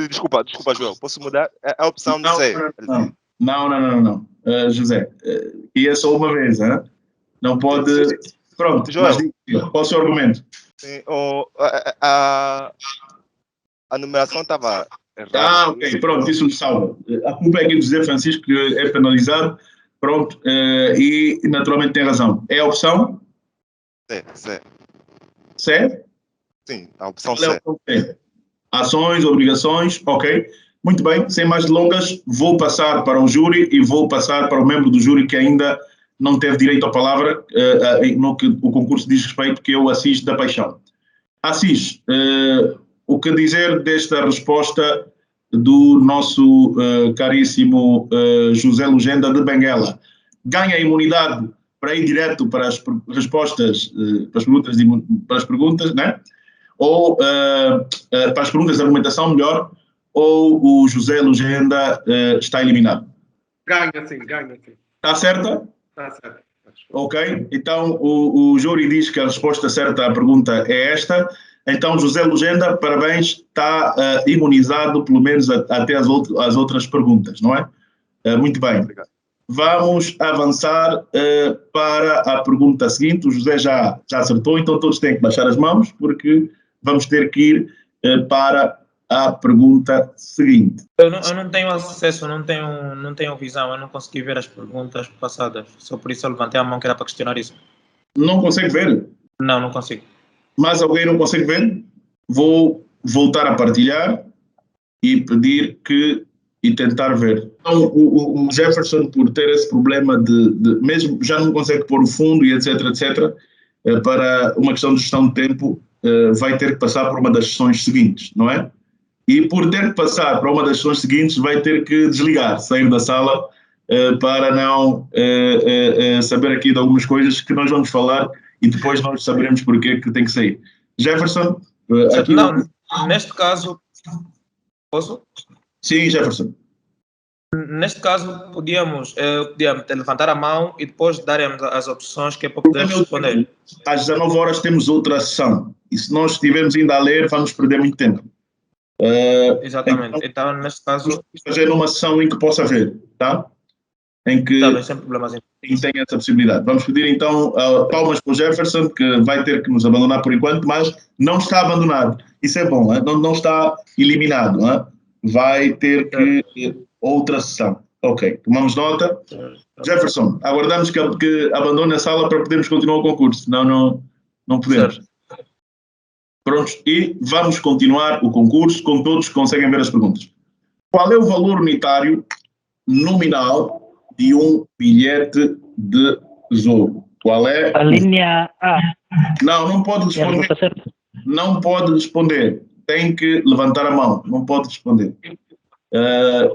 Desculpa, João. Posso mudar? É a opção C. Não. José, e é só uma vez, hein? Não pode... Pronto, João, qual é o seu argumento? Sim, a numeração estava errada. Ok, pronto, isso me salva. A culpa é aqui do José Francisco, que é penalizado, pronto, e naturalmente tem razão. É a opção? C. C? Sim, a opção Qual é C. a opção C? Ações, obrigações, ok. Muito bem, sem mais delongas, vou passar para o júri e vou passar para o membro do júri que ainda não teve direito à palavra no que o concurso diz respeito, que é o Assis da Paixão. Assis, o que dizer desta resposta do nosso caríssimo José Lugenda de Benguela? Ganha imunidade para ir direto para as respostas, para as perguntas, né? Ou para as perguntas de argumentação, melhor, ou o José Lugenda está eliminado? Ganha sim. Está certa? Está certo. Ok, então o júri diz que a resposta certa à pergunta é esta. Então, José Lugenda, parabéns, está imunizado pelo menos até as outras perguntas, não é? Muito bem. Obrigado. Vamos avançar para a pergunta seguinte. O José já acertou, então todos têm que baixar as mãos, porque vamos ter que ir para a pergunta seguinte. Eu não tenho acesso, não tenho visão, eu não consegui ver as perguntas passadas. Só por isso eu levantei a mão que era para questionar isso. Não consegue ver? Não consigo. Mas alguém não consegue ver? Vou voltar a partilhar e pedir e tentar ver. Então, o Jefferson, por ter esse problema de mesmo já não consegue pôr o fundo e etc, para uma questão de gestão de tempo, vai ter que passar por uma das sessões seguintes, não é? E por ter que passar para uma das sessões seguintes, vai ter que desligar, sair da sala, para não saber aqui de algumas coisas que nós vamos falar e depois nós saberemos porque que tem que sair. Jefferson, aqui... Não, neste caso, posso? Sim, Jefferson. Neste caso, podíamos levantar a mão e depois daremos as opções que é para poder responder. Às 19 horas temos outra sessão e se nós estivermos ainda a ler, vamos perder muito tempo. Exatamente. Então, neste caso... fazer uma sessão em que possa haver, tá? Em que sem problemas. tem essa possibilidade. Vamos pedir então palmas para o Jefferson, que vai ter que nos abandonar por enquanto, mas não está abandonado. Isso é bom, não está eliminado. Vai ter que outra sessão. Ok, tomamos nota. Jefferson, aguardamos que abandone a sala para podermos continuar o concurso. Não podemos. Certo. Prontos, e vamos continuar o concurso com todos que conseguem ver as perguntas. Qual é o valor unitário nominal de um bilhete de tesouro? Qual é? A linha A. Não pode responder. Não pode responder. Tem que levantar a mão. Não pode responder.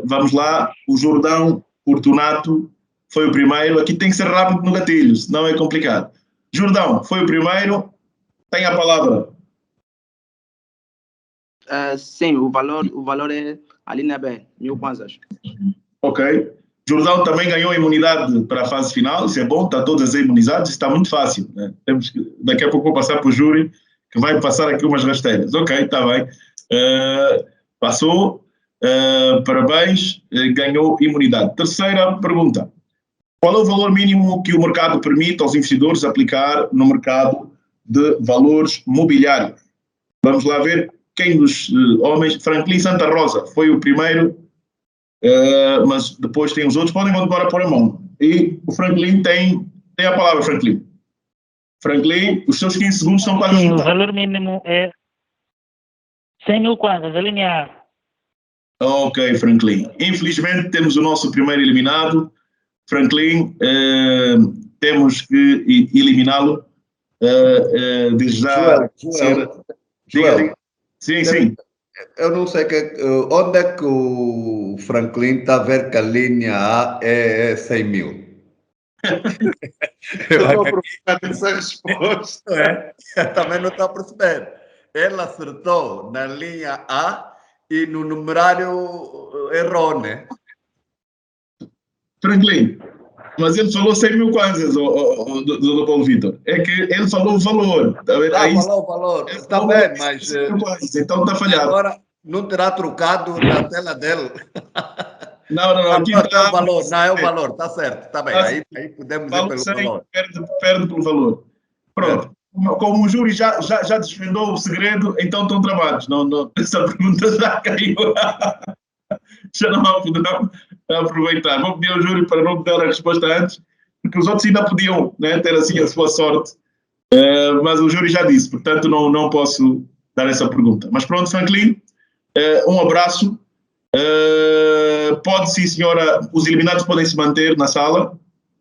Vamos lá. O Jordão Fortunato foi o primeiro. Aqui tem que ser rápido no gatilho, senão é complicado. Jordão foi o primeiro. Tem a palavra. Sim, o valor é a linha B, 1000 kwanzas. Ok. Jordão também ganhou imunidade para a fase final, isso é bom, está todas imunizadas, isso está muito fácil. Né? Daqui a pouco vou passar para o júri, que vai passar aqui umas rasteiras. Ok, está bem. Passou. Parabéns, ganhou imunidade. Terceira pergunta. Qual é o valor mínimo que o mercado permite aos investidores aplicar no mercado de valores mobiliários? Vamos lá ver quem dos homens. Franklin Santa Rosa foi o primeiro, mas depois tem os outros. Podem agora pôr a mão. E o Franklin tem a palavra, Franklin. Franklin, os seus 15 segundos são quase... Sim, o valor mínimo é 100 mil kwanzas, a linha A. Ok, Franklin. Infelizmente temos o nosso primeiro eliminado. Franklin, temos que eliminá-lo. Desde já... Joel. Sim. Eu não sei onde é que o Franklin está a ver que a linha A é 100 mil. Eu estou a aproveitar essa resposta. Eu também não estou a perceber. Ele acertou na linha A e no numerário errou, né? Franklin, mas ele falou 100 mil kwanzas, do Paulo Vitor. É que ele falou o valor. Tá vendo? Falou o valor. Está bem, mas... Então está falhado. Agora não terá trocado na tela dele. Não. Aqui está o valor. Não, é o valor. Está certo. Está bem. Aí podemos ir pelo 100, valor. Perde pelo valor. Pronto. Como o júri já desvendou o segredo, então estão travados. Não, essa pergunta já caiu. Já não poderão aproveitar. Vou pedir ao júri para não dar a resposta antes, porque os outros ainda podiam, né, ter assim a sua sorte. Mas o júri já disse, portanto não posso dar essa pergunta. Mas pronto, Franklin, um abraço. Pode sim, senhora, os eliminados podem se manter na sala,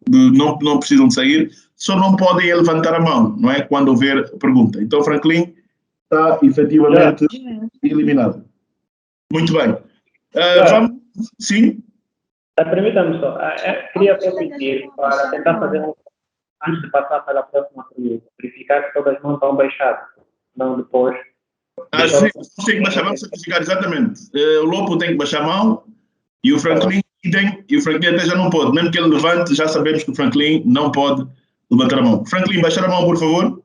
não precisam de sair, só não podem levantar a mão, não é? Quando houver pergunta. Então, Franklin está efetivamente eliminado. Muito bem. Vamos... Sim? Permita-me só, queria pedir para tentar fazer antes de passar para a próxima pergunta, verificar que todas as mãos estão baixadas, não depois. Sim, tem que baixar a mão, certificar exatamente. O Lopo tem que baixar a mão e o Franklin até já não pode. Mesmo que ele levante, já sabemos que o Franklin não pode levantar a mão. Franklin, baixar a mão, por favor.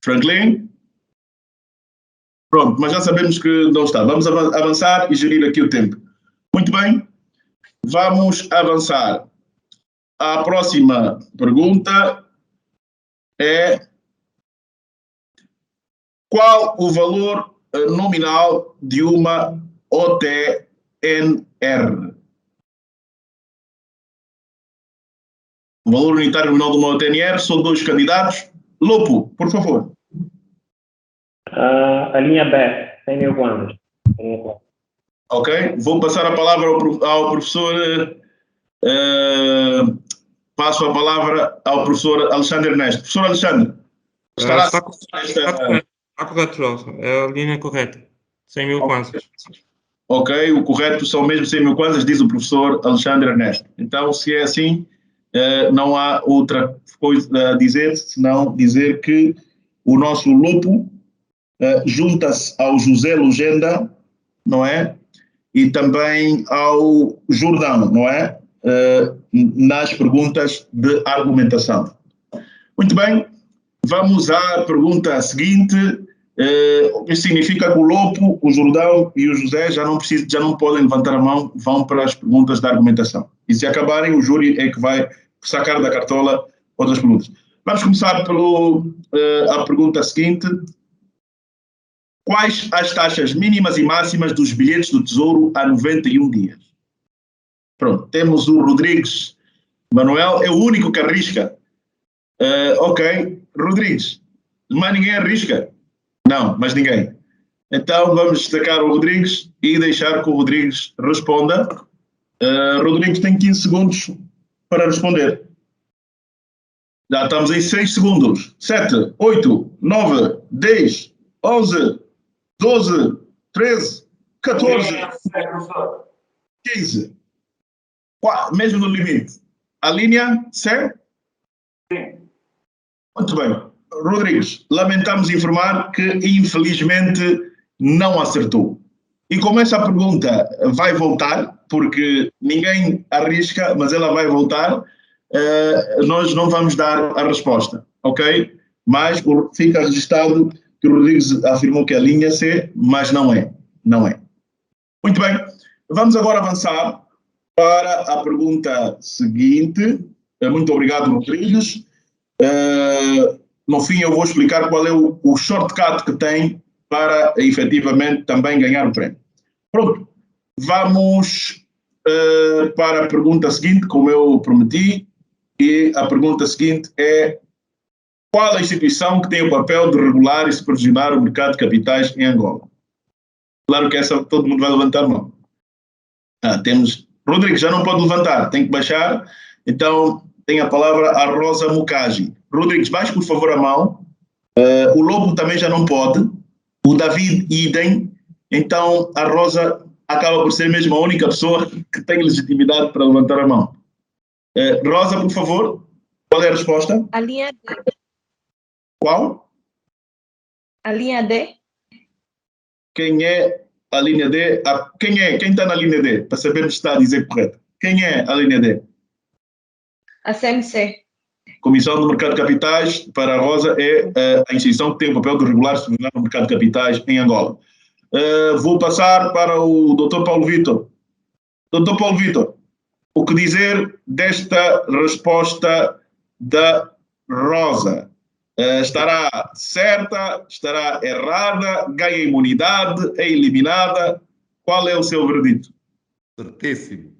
Franklin? Pronto, mas já sabemos que não está. Vamos avançar e gerir aqui o tempo. Muito bem. Vamos avançar. A próxima pergunta é: qual o valor nominal de uma OTNR? O valor unitário nominal de uma OTNR, são 2 candidatos. Lopo, por favor. A linha B, 100 mil kwanzas. Ok, vou passar a palavra ao professor. Passo a palavra ao professor Alexandre Ernesto. Professor Alexandre, estará... Está correto, João. É a linha correta. 100 mil kwanzas. Ok, o correto são mesmo 100 mil kwanzas, diz o professor Alexandre Ernesto. Então, se é assim, não há outra coisa a dizer, senão dizer que o nosso Lopo junta-se ao José Lugenda, não é? E também ao Jordão, não é? Nas perguntas de argumentação. Muito bem, vamos à pergunta seguinte. Isso significa que o Lopo, o Jordão e o José já não podem levantar a mão, vão para as perguntas de argumentação. E se acabarem, o júri é que vai sacar da cartola outras perguntas. Vamos começar a pergunta seguinte. Quais as taxas mínimas e máximas dos bilhetes do Tesouro a 91 dias? Pronto, temos o Rodrigues Manuel, é o único que arrisca. Ok, Rodrigues, mais ninguém arrisca? Não, mais ninguém. Então vamos destacar o Rodrigues e deixar que o Rodrigues responda. Rodrigues tem 15 segundos para responder. Já estamos em 6 segundos. 7, 8, 9, 10, 11, 12, 13, 14, 15. Mesmo no limite. A linha, certo? Sim. Muito bem. Rodrigues, lamentamos informar que, infelizmente, não acertou. E como essa pergunta vai voltar, porque ninguém arrisca, mas ela vai voltar, nós não vamos dar a resposta, ok? mas fica registrado que o Rodrigues afirmou que a linha C, mas não é. Não é. Muito bem. Vamos agora avançar para a pergunta seguinte. Muito obrigado, Rodrigues. No fim, eu vou explicar qual é o shortcut que tem para, efetivamente, também ganhar o prémio. Pronto. Vamos para a pergunta seguinte, como eu prometi. E a pergunta seguinte é: qual a instituição que tem o papel de regular e supervisionar o mercado de capitais em Angola? Claro que essa todo mundo vai levantar a mão. Temos... Rodrigo, já não pode levantar, tem que baixar. Então, tem a palavra a Rosa Mukaji. Rodrigues, baixe por favor a mão. O Lobo também já não pode. O David, idem. Então, a Rosa acaba por ser mesmo a única pessoa que tem legitimidade para levantar a mão. Rosa, por favor, qual é a resposta? A linha D. Qual? A linha D. Quem é a linha D? Quem está na linha D? Para sabermos se está a dizer correto. Quem é a linha D? A CMC. Comissão do Mercado de Capitais, para a Rosa, é a instituição que tem o papel de regular e supervisionar o mercado de capitais em Angola. Vou passar para o Dr. Paulo Vitor. Dr. Paulo Vitor, o que dizer desta resposta da Rosa? Estará certa? Estará errada? Ganha imunidade? É eliminada? Qual é o seu veredito? Certíssimo.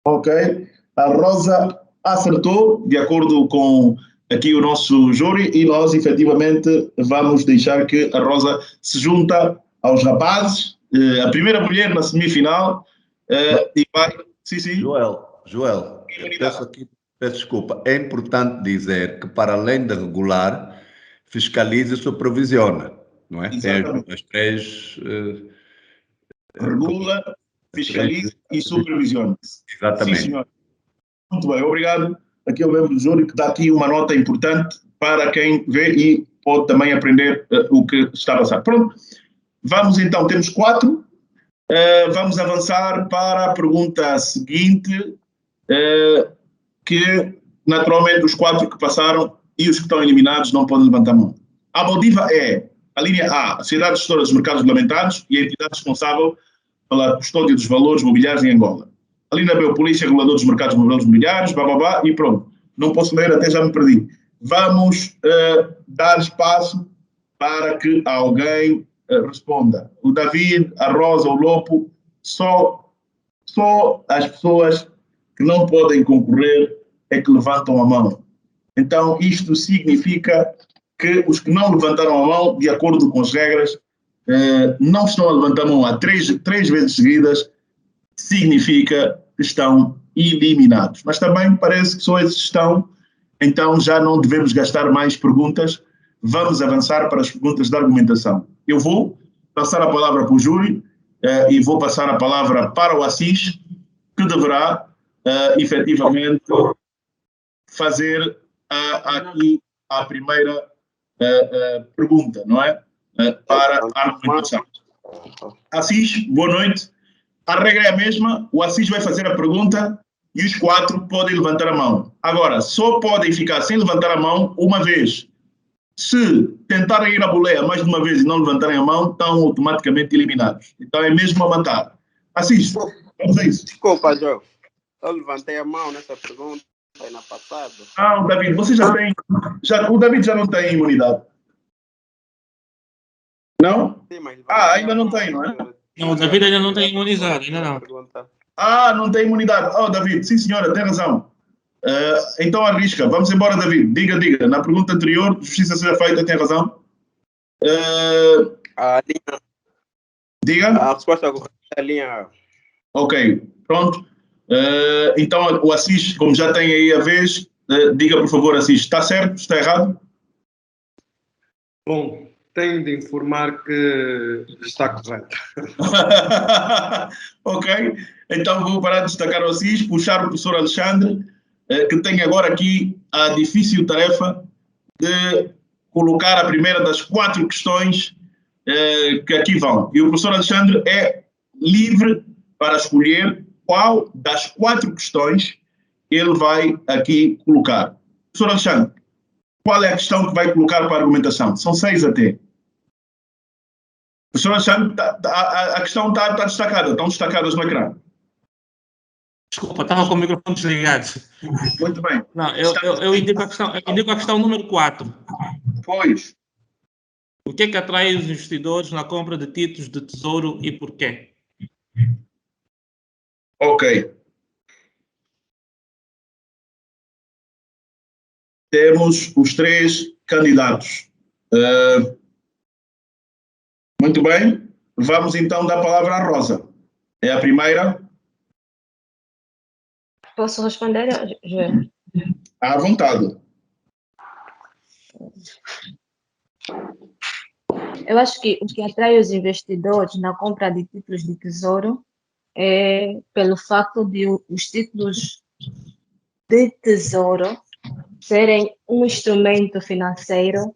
Ok. A Rosa acertou, de acordo com aqui o nosso júri, e nós, efetivamente, vamos deixar que a Rosa se junta aos rapazes, a primeira mulher na semifinal, e vai... Sim, sim. Joel, peço desculpa, é importante dizer que, para além de regular, fiscaliza e supervisiona, não é? Exatamente. Tem as três... regula, fiscaliza e supervisiona. Exatamente. Sim, senhor. Muito bem, obrigado. Aqui eu lembro do júri que dá aqui uma nota importante para quem vê e pode também aprender o que está a passar. Pronto, vamos então, temos 4. Vamos avançar para a pergunta seguinte, que naturalmente os 4 que passaram e os que estão eliminados não podem levantar a mão. A Bodiva é a linha A, a Sociedade Gestora dos Mercados Regulamentados e a entidade responsável pela custódia dos valores mobiliários em Angola. A linha B, o Polícia Regulador dos Mercados Mobiliários, e pronto. Não posso ler, até já me perdi. Vamos dar espaço para que alguém responda. O David, a Rosa, o Lopo, só as pessoas que não podem concorrer é que levantam a mão. Então, isto significa que os que não levantaram a mão, de acordo com as regras, não estão a levantar a mão há três vezes seguidas, significa que estão eliminados. Mas também parece que só esses estão, então já não devemos gastar mais perguntas. Vamos avançar para as perguntas de argumentação. Eu vou passar a palavra para o júri e vou passar a palavra para o Assis, que deverá efetivamente fazer aqui a primeira pergunta, não é? Para a argumentação. Assis, boa noite. A regra é a mesma, o Assis vai fazer a pergunta e os 4 podem levantar a mão. Agora, só podem ficar sem levantar a mão uma vez. Se tentarem ir à boleia mais de uma vez e não levantarem a mão, estão automaticamente eliminados. Então é mesmo a matar. Assis, vamos a isso. Desculpa, João. Eu levantei a mão nessa pergunta aí na passada. O David, você já tem... o David já não tem imunidade. Não? Sim, mas ainda não tem, não é? Não, o David ainda não tem imunizado, ainda não. Não tem imunidade. David, sim senhora, tem razão. Então arrisca. Vamos embora, David. Diga. Na pergunta anterior, justiça seja feita, tem razão. A linha... Diga. A resposta correta é a linha A. Ok, pronto. Então o Assis, como já tem aí a vez, diga por favor, Assis, está certo? Está errado? Bom, tenho de informar que está correto. Ok, então vou parar de destacar o Assis, puxar o professor Alexandre, que tem agora aqui a difícil tarefa de colocar a primeira das 4 questões que aqui vão. E o professor Alexandre é livre para escolher qual das 4 questões ele vai aqui colocar. Professor Alexandre, qual é a questão que vai colocar para a argumentação? São 6 até. Professor Alexandre, a questão está destacada, estão destacadas no ecrã. Desculpa, estava com o microfone desligado. Muito bem. Não, eu indico a questão número 4. Pois. O que é que atrai os investidores na compra de títulos de tesouro e porquê? Ok. Temos os 3 candidatos. Muito bem. Vamos então dar a palavra à Rosa. É a primeira. Posso responder, Joel? À vontade. Eu acho que o que atrai os investidores na compra de títulos de tesouro é pelo facto de os títulos de tesouro serem um instrumento financeiro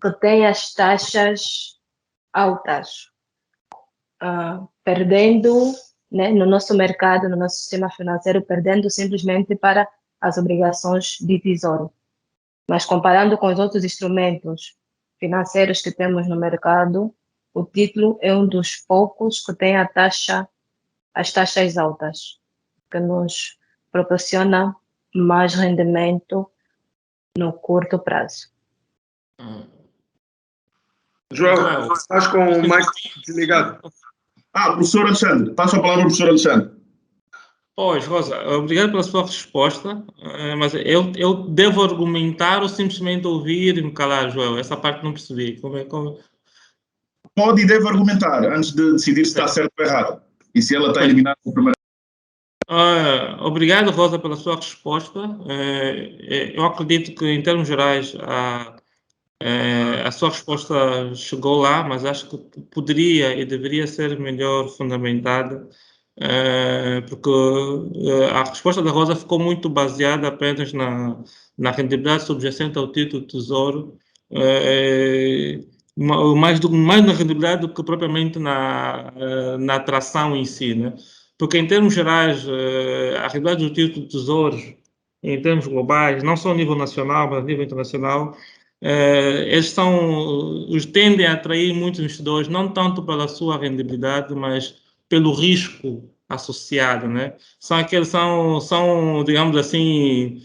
que tem as taxas altas, perdendo, né, no nosso mercado, no nosso sistema financeiro, perdendo simplesmente para as obrigações de tesouro. Mas comparando com os outros instrumentos financeiros que temos no mercado, o título é um dos poucos que tem as taxas altas, que nos proporciona mais rendimento no curto prazo. Joel, estás com o mic desligado. Professor Alexandre, passo a palavra ao professor Alexandre. Pois, Rosa, obrigado pela sua resposta, mas eu devo argumentar ou simplesmente ouvir e me calar, Joel? Essa parte não percebi. Pode e deve argumentar antes de decidir se está certo ou errado. E se ela está eliminada na primeira. Obrigado, Rosa, pela sua resposta. Eu acredito que, em termos gerais, a sua resposta chegou lá, mas acho que poderia e deveria ser melhor fundamentada, porque a resposta da Rosa ficou muito baseada apenas na rentabilidade subjacente ao título do Tesouro, mais na rentabilidade do que propriamente na atração em si, né? Porque, em termos gerais, a rentabilidade do título do Tesouro, em termos globais, não só a nível nacional, mas a nível internacional, eles tendem a atrair muitos investidores, não tanto pela sua rendibilidade, mas pelo risco associado, né? São, digamos assim,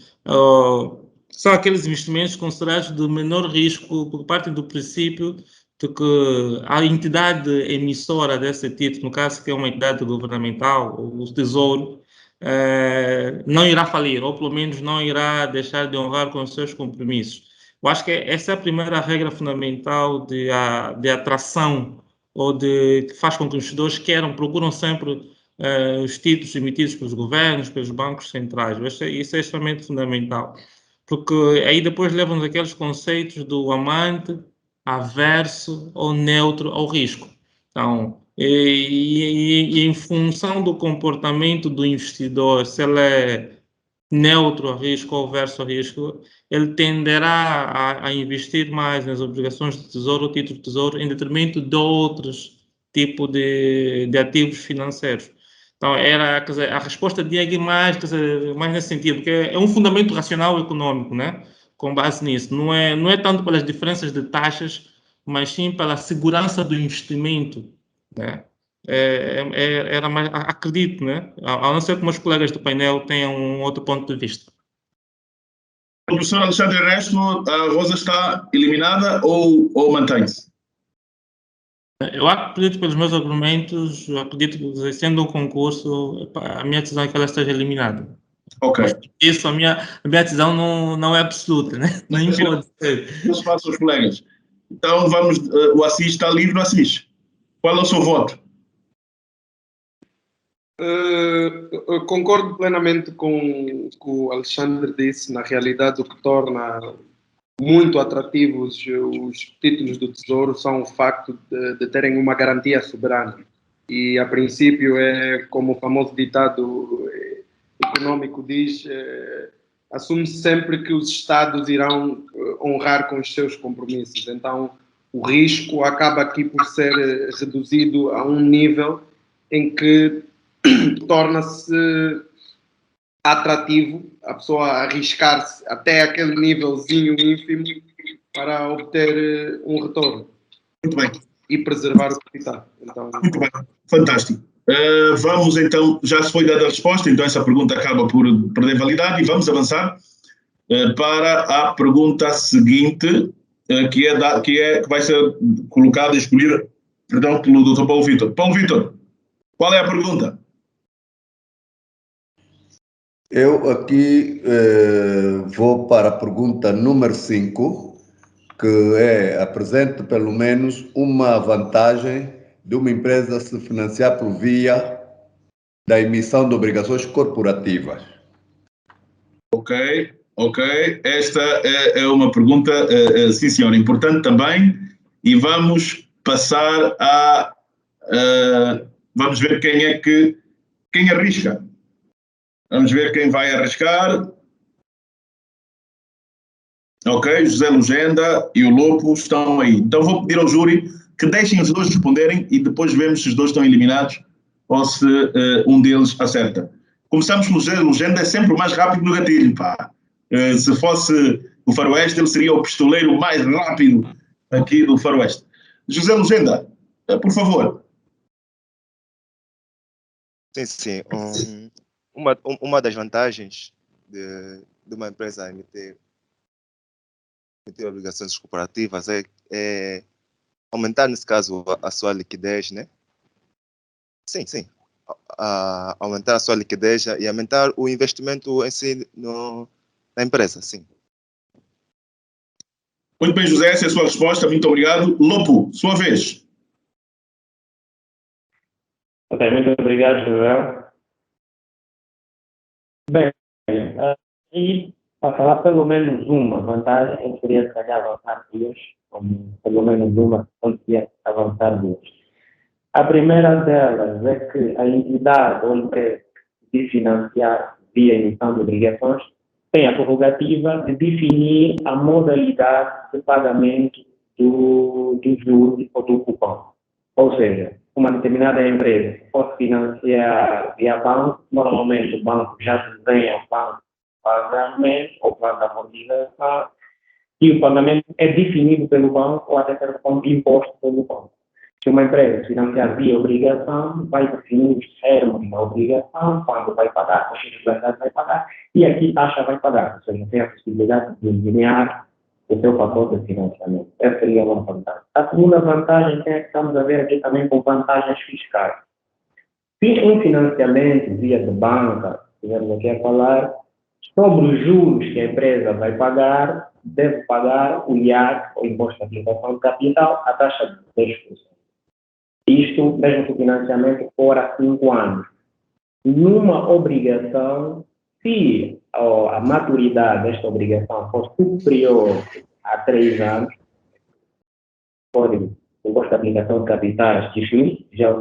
são aqueles investimentos considerados de menor risco, por parte do princípio de que a entidade emissora desse título, no caso que é uma entidade governamental, o Tesouro, não irá falir, ou pelo menos não irá deixar de honrar com os seus compromissos. Eu acho que essa é a primeira regra fundamental de atração, ou que faz com que os investidores procuram sempre os títulos emitidos pelos governos, pelos bancos centrais. Isso é extremamente fundamental, porque aí depois levam-nos aqueles conceitos do amante, averso ou neutro ao risco. Então, e em função do comportamento do investidor, se ele é neutro ao risco ou averso ao risco, ele tenderá a investir mais nas obrigações de tesouro ou título de tesouro em detrimento de outros tipos de ativos financeiros. Então, quer dizer, a resposta de Diego mais nesse sentido, porque é um fundamento racional econômico, né? Com base nisso. Não é tanto pelas diferenças de taxas, mas sim pela segurança do investimento, né? Era mais, acredito, né? A não ser que meus colegas do painel tenham um outro ponto de vista. O professor Alexandre Ernesto, a Rosa está eliminada ou mantém-se? Eu acredito, pelos meus argumentos, acredito que, sendo um concurso, a minha decisão é que ela esteja eliminada. Ok. Mas isso, a minha decisão não é absoluta, né? Nem pode ser. Isso faço os colegas. Então, o Assis está livre, o Assis. Qual é o seu voto? Eu concordo plenamente com o que o Alexandre disse. Na realidade, o que torna muito atrativos os títulos do Tesouro são o facto de terem uma garantia soberana. E, a princípio, como o famoso ditado econômico diz, assume-se sempre que os Estados irão honrar com os seus compromissos. Então, o risco acaba aqui por ser reduzido a um nível em que torna-se atrativo a pessoa arriscar-se até aquele nívelzinho ínfimo para obter um retorno. Muito bem. E preservar o capital. Então... Muito bem, fantástico. Vamos então, já se foi dada a resposta, então essa pergunta acaba por perder validade e vamos avançar para a pergunta seguinte, que vai ser colocada e escolhida, pelo Dr. Paulo Vítor. Paulo Vítor, qual é a pergunta? Eu aqui vou para a pergunta número 5, que apresente pelo menos uma vantagem de uma empresa se financiar por via da emissão de obrigações corporativas. Ok. Esta é uma pergunta, sim senhor, importante também, e vamos passar a... vamos ver quem arrisca. Vamos ver quem vai arriscar. Ok, José Lugenda e o Lopo estão aí. Então vou pedir ao júri que deixem os dois responderem e depois vemos se os dois estão eliminados ou se um deles acerta. Começamos com o José Lugenda, é sempre o mais rápido no gatilho, pá. Se fosse o Faroeste, ele seria o pistoleiro mais rápido aqui do Faroeste. José Lugenda, por favor. Sim. Uma das vantagens de uma empresa emitir obrigações corporativas é aumentar, nesse caso, a sua liquidez, né? Sim. Aumentar a sua liquidez e aumentar o investimento em si na empresa, sim. Muito bem, José, essa é a sua resposta. Muito obrigado. Lopo, sua vez. Ok, muito obrigado, Joel. Bem, e para falar pelo menos uma vantagem, eu queria se calhar avançar duas, pelo menos uma, conseguia avançar duas. A primeira delas é que a entidade ou empresa de financiar via emissão de obrigações tem a prerrogativa de definir a modalidade de pagamento do juro ou do cupom. Ou seja, uma determinada empresa pode financiar via banco, normalmente o banco já desenha o plano de pagamento ou plano de amortização e o pagamento é definido pelo banco ou até como imposto pelo banco. Se uma empresa financiar via obrigação, vai definir os termos da obrigação, quando vai pagar, quantas mensalidades vai pagar, e aqui taxa vai pagar, ou seja, tem a possibilidade de delinear o seu pacote de financiamento. Essa seria uma vantagem. A segunda vantagem é que estamos a ver aqui também com vantagens fiscais. Se um financiamento via de banca, estivermos aqui a falar, sobre os juros que a empresa vai pagar, deve pagar o IAC, o Imposto de Aplicação de Capital, a taxa de 10%. Isto mesmo que o financiamento for a 5 anos. Numa obrigação, se a maturidade desta obrigação for superior a 3 anos, pode o Imposto de Aplicação de Capitais definir, já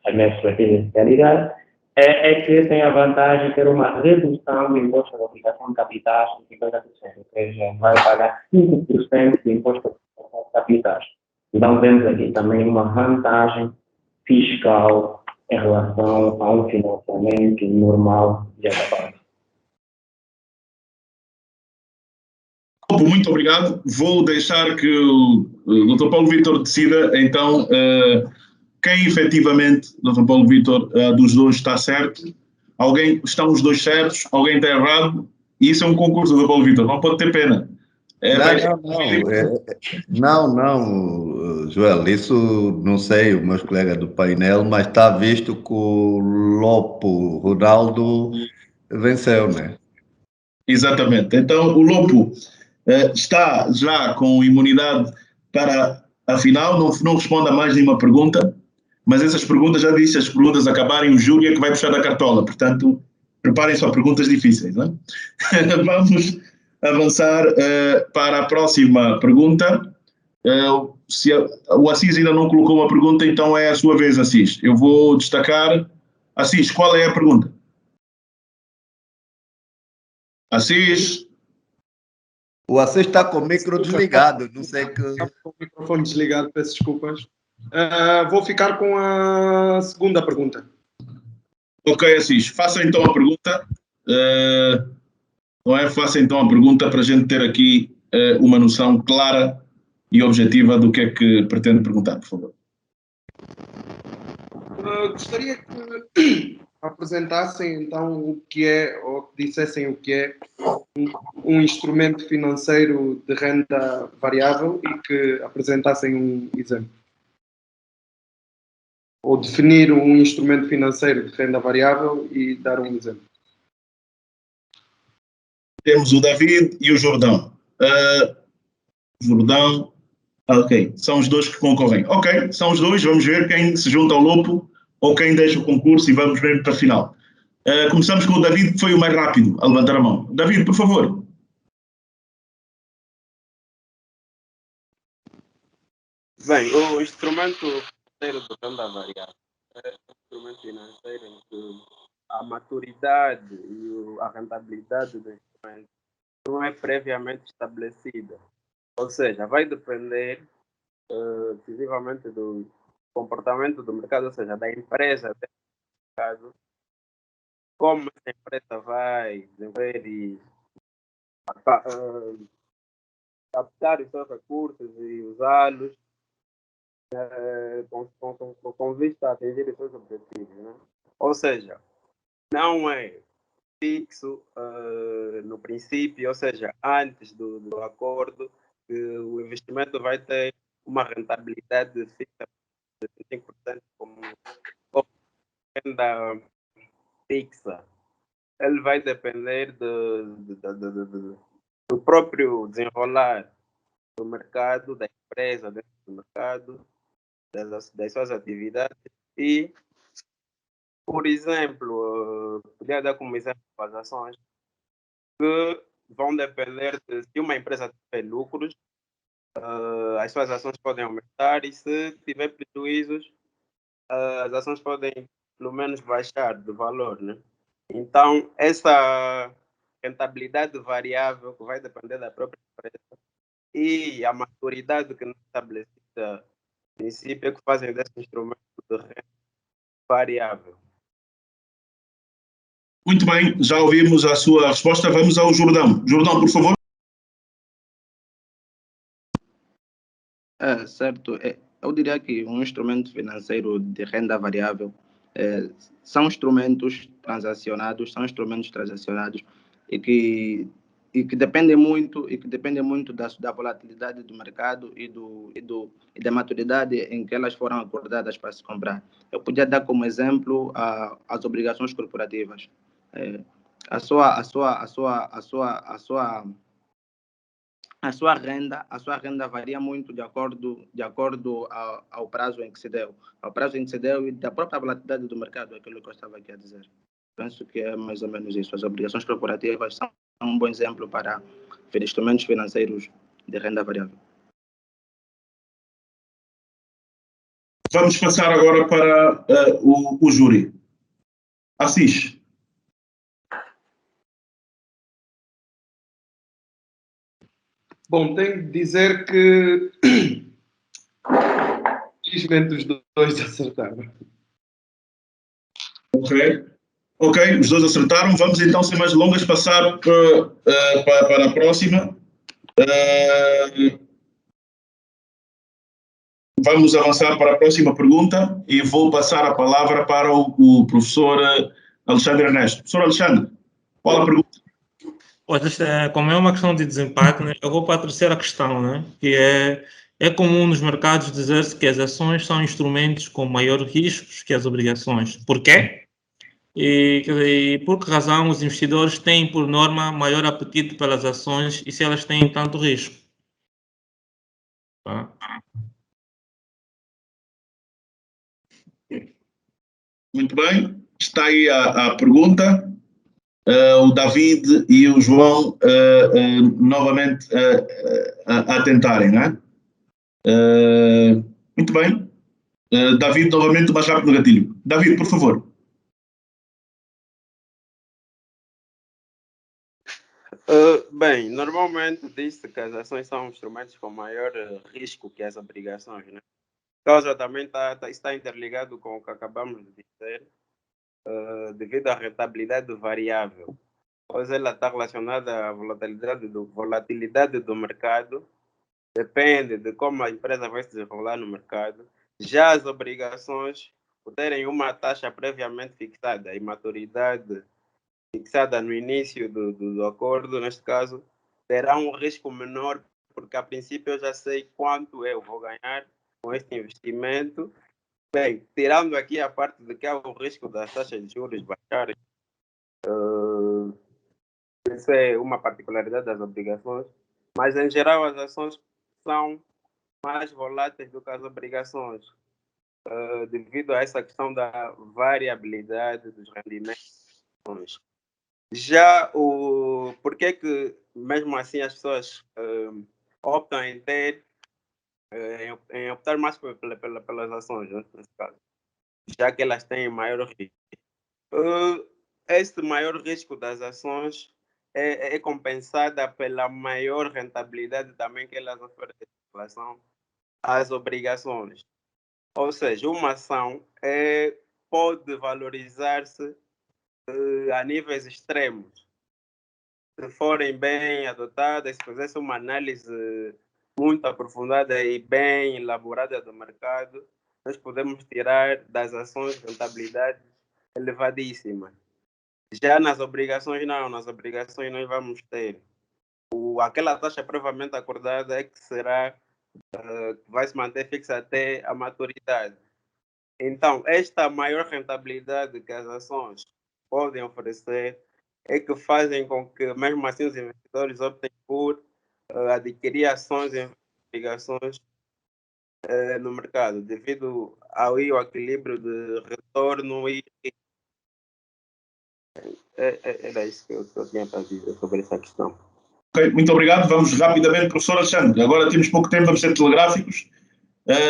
as minhas estratégias de realidade, é que tem a vantagem de ter uma redução do Imposto de Aplicação de Capitais de 50%, ou seja, vai pagar 5% de Imposto de Aplicação de Capitais. Então, temos aqui também uma vantagem fiscal em relação a um financiamento normal de acabado. Muito obrigado. Vou deixar que o Dr. Paulo Vítor decida, então, quem efetivamente, Dr. Paulo Vítor, dos dois está certo. Estão os dois certos, alguém está errado. E isso é um concurso, Dr. Paulo Vítor, não pode ter pena. Não, Joel, isso não sei, os meus colegas do painel, mas está visto que o Lopo Ronaldo venceu, né? Exatamente. Então, o Lopo está já com imunidade para a final, não responde a mais nenhuma pergunta, mas essas perguntas, já disse, as perguntas acabarem, o júri é que vai puxar da cartola, portanto, preparem-se para perguntas difíceis, não é? Vamos avançar para a próxima pergunta. Se o Assis ainda não colocou uma pergunta, então é a sua vez, Assis. Eu vou destacar. Assis, qual é a pergunta? Assis? O Assis está com o micro desligado, não sei que... Está com o microfone desligado, peço desculpas. Vou ficar com a segunda pergunta. Ok, Assis, faça então a pergunta Não é? Faça então a pergunta para a gente ter aqui uma noção clara e objetiva do que é que pretende perguntar, por favor. Gostaria que apresentassem então o que é, ou que dissessem o que é um instrumento financeiro de renda variável e que apresentassem um exemplo. Ou definir um instrumento financeiro de renda variável e dar um exemplo. Temos o David e o Jordão. Jordão, ok, são os dois que concorrem. Ok, são os dois, vamos ver quem se junta ao Lopo ou quem deixa o concurso e vamos ver para a final. Começamos com o David, que foi o mais rápido a levantar a mão. David, por favor. Bem, o instrumento financeiro de renda variável é um instrumento financeiro em que a maturidade e a rentabilidade do instrumento não é previamente estabelecida. Ou seja, vai depender decisivamente do comportamento do mercado, ou seja, da empresa do mercado, como essa empresa vai desenvolver e captar os seus recursos e usá-los com vista a atingir os seus objetivos. Né? Ou seja, não é fixo no princípio, ou seja, antes do acordo, que o investimento vai ter uma rentabilidade fixa de 5% como renda fixa. Ele vai depender do próprio desenrolar do mercado, da empresa dentro do mercado, das suas atividades e, por exemplo, podia dar como exemplo as ações que vão depender de se uma empresa tiver lucros, as suas ações podem aumentar e se tiver prejuízos, as ações podem pelo menos baixar de valor, né? Então, essa rentabilidade variável que vai depender da própria empresa e a maturidade que não é estabelecida no princípio é que fazem desse instrumento de renda variável. Muito bem, já ouvimos a sua resposta. Vamos ao Jordão. Jordão, por favor. Certo. Eu diria que um instrumento financeiro de renda variável são instrumentos transacionados e que dependem muito da volatilidade do mercado e da maturidade em que elas foram acordadas para se comprar. Eu podia dar como exemplo as obrigações corporativas. A sua renda varia muito de acordo ao prazo em que se deu. Ao prazo em que se deu e da própria volatilidade do mercado, aquilo que eu estava aqui a dizer. Penso que é mais ou menos isso. As obrigações corporativas são um bom exemplo para instrumentos financeiros de renda variável. Vamos passar agora para o júri. Assis. Bom, tenho de dizer que felizmente os dois acertaram. Ok, os dois acertaram. Vamos então, sem mais delongas, passar para a próxima. Vamos avançar para a próxima pergunta e vou passar a palavra para o professor Alexandre Ernesto. Professor Alexandre, qual a pergunta? Como é uma questão de desempate, né, eu vou para a terceira questão, né, que é comum nos mercados dizer-se que as ações são instrumentos com maior riscos que as obrigações. Por quê? E por que razão os investidores têm, por norma, maior apetite pelas ações e se elas têm tanto risco? Tá? Muito bem, está aí a pergunta. O David e o João novamente a tentarem, não é? Muito bem. David, novamente, o mais rápido no gatilho. David, por favor. Bem, normalmente diz-se que as ações são instrumentos com maior risco que as obrigações, né? A causa também está interligado com o que acabamos de dizer, devido à rentabilidade variável. pois ela está relacionada à volatilidade do mercado, depende de como a empresa vai se desenrolar no mercado. Já as obrigações, por terem uma taxa previamente fixada e maturidade fixada no início do acordo, neste caso, terá um risco menor, porque a princípio eu já sei quanto eu vou ganhar com este investimento. Bem, tirando aqui a parte de que há o risco das taxas de juros baixarem, isso é uma particularidade das obrigações, mas em geral as ações são mais voláteis do que as obrigações, devido a essa questão da variabilidade dos rendimentos. Já por que mesmo assim as pessoas optam em optar mais pelas ações, né, nesse caso, já que elas têm maior risco. Este maior risco das ações é compensada pela maior rentabilidade também que elas oferecem em relação às obrigações. Ou seja, uma ação pode valorizar-se a níveis extremos. Se forem bem adotadas, se fizesse uma análise muito aprofundada e bem elaborada do mercado, nós podemos tirar das ações rentabilidades elevadíssimas. Já nas obrigações, não. Nas obrigações nós vamos ter aquela taxa previamente acordada que vai se manter fixa até a maturidade. Então, esta maior rentabilidade que as ações podem oferecer é que fazem com que, mesmo assim, os investidores optem por adquirir ações em obrigações no mercado, devido ao equilíbrio de retorno e era isso que eu tinha para dizer sobre essa questão. Ok, muito obrigado. Vamos rapidamente, professor Alexandre. Agora temos pouco tempo, vamos ser telegráficos.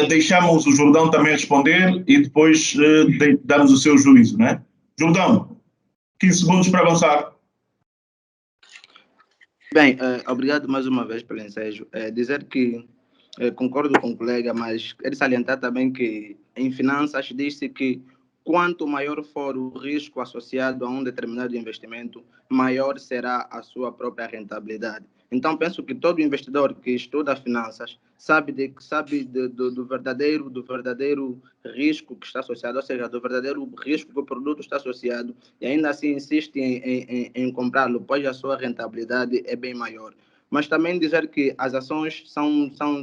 Deixamos o Jordão também responder e depois damos o seu juízo, não é? Jordão, 15 segundos para avançar. Bem, obrigado mais uma vez pelo ensejo. Dizer que concordo com o colega, mas quero salientar também que em finanças diz-se que quanto maior for o risco associado a um determinado investimento, maior será a sua própria rentabilidade. Então, penso que todo investidor que estuda finanças sabe do verdadeiro risco que está associado, ou seja, do verdadeiro risco que o produto está associado, e ainda assim insiste em comprá-lo, pois a sua rentabilidade é bem maior. Mas também dizer que as ações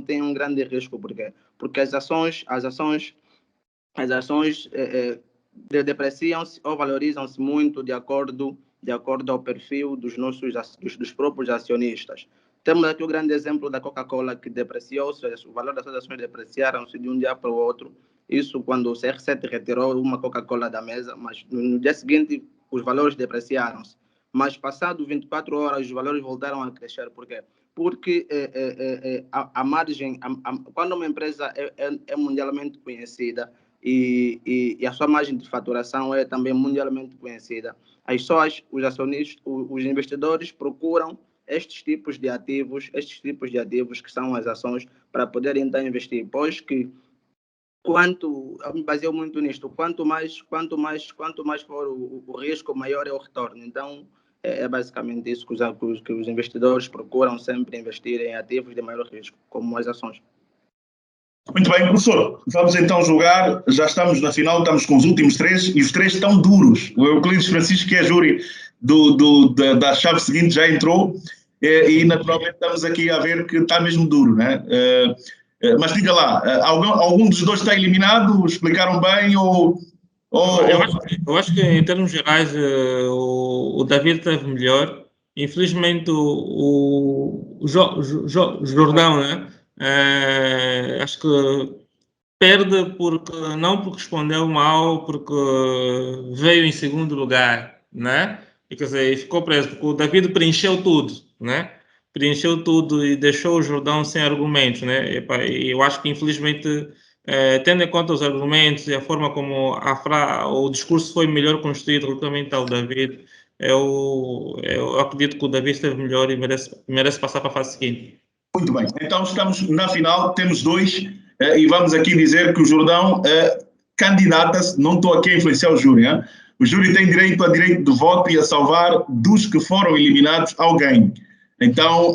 têm um grande risco. Por quê? Porque as ações depreciam-se ou valorizam-se muito de acordo ao perfil dos próprios acionistas. Temos aqui o grande exemplo da Coca-Cola, que depreciou-se, o valor das suas ações depreciaram-se de um dia para o outro. Isso quando o CR7 retirou uma Coca-Cola da mesa, mas no dia seguinte os valores depreciaram-se. Mas passado 24 horas os valores voltaram a crescer. Por quê? Porque a margem, quando uma empresa é mundialmente conhecida, e a sua margem de faturação é também mundialmente conhecida, as pessoas, os acionistas, os investidores procuram estes tipos de ativos que são as ações, para poderem então investir, pois que eu me baseio muito nisto, quanto mais for o risco, maior é o retorno. Então é basicamente isso que os investidores procuram sempre investir em ativos de maior risco, como as ações. Muito bem, professor. Vamos então julgar. Já estamos na final, estamos com os últimos três e os três estão duros. O Euclides Francisco, que é júri da chave seguinte, já entrou e naturalmente estamos aqui a ver que está mesmo duro, né? Mas diga lá, algum dos dois está eliminado? Explicaram bem ou... Eu acho que em termos gerais o David esteve melhor. Infelizmente o Jordão, né? Acho que perde não porque respondeu mal, porque veio em segundo lugar, né? E, quer dizer, ficou preso, porque o David preencheu tudo, né? Preencheu tudo e deixou o Jordão sem argumentos, né? E eu acho que, infelizmente, tendo em conta os argumentos e a forma como o discurso foi melhor construído relativamente ao David, eu acredito que o David esteve melhor e merece passar para a fase seguinte. Muito bem, então estamos na final, temos dois, e vamos aqui dizer que o Jordão candidata-se, não estou aqui a influenciar o júri, O júri tem direito a direito de voto e a salvar dos que foram eliminados alguém. Então,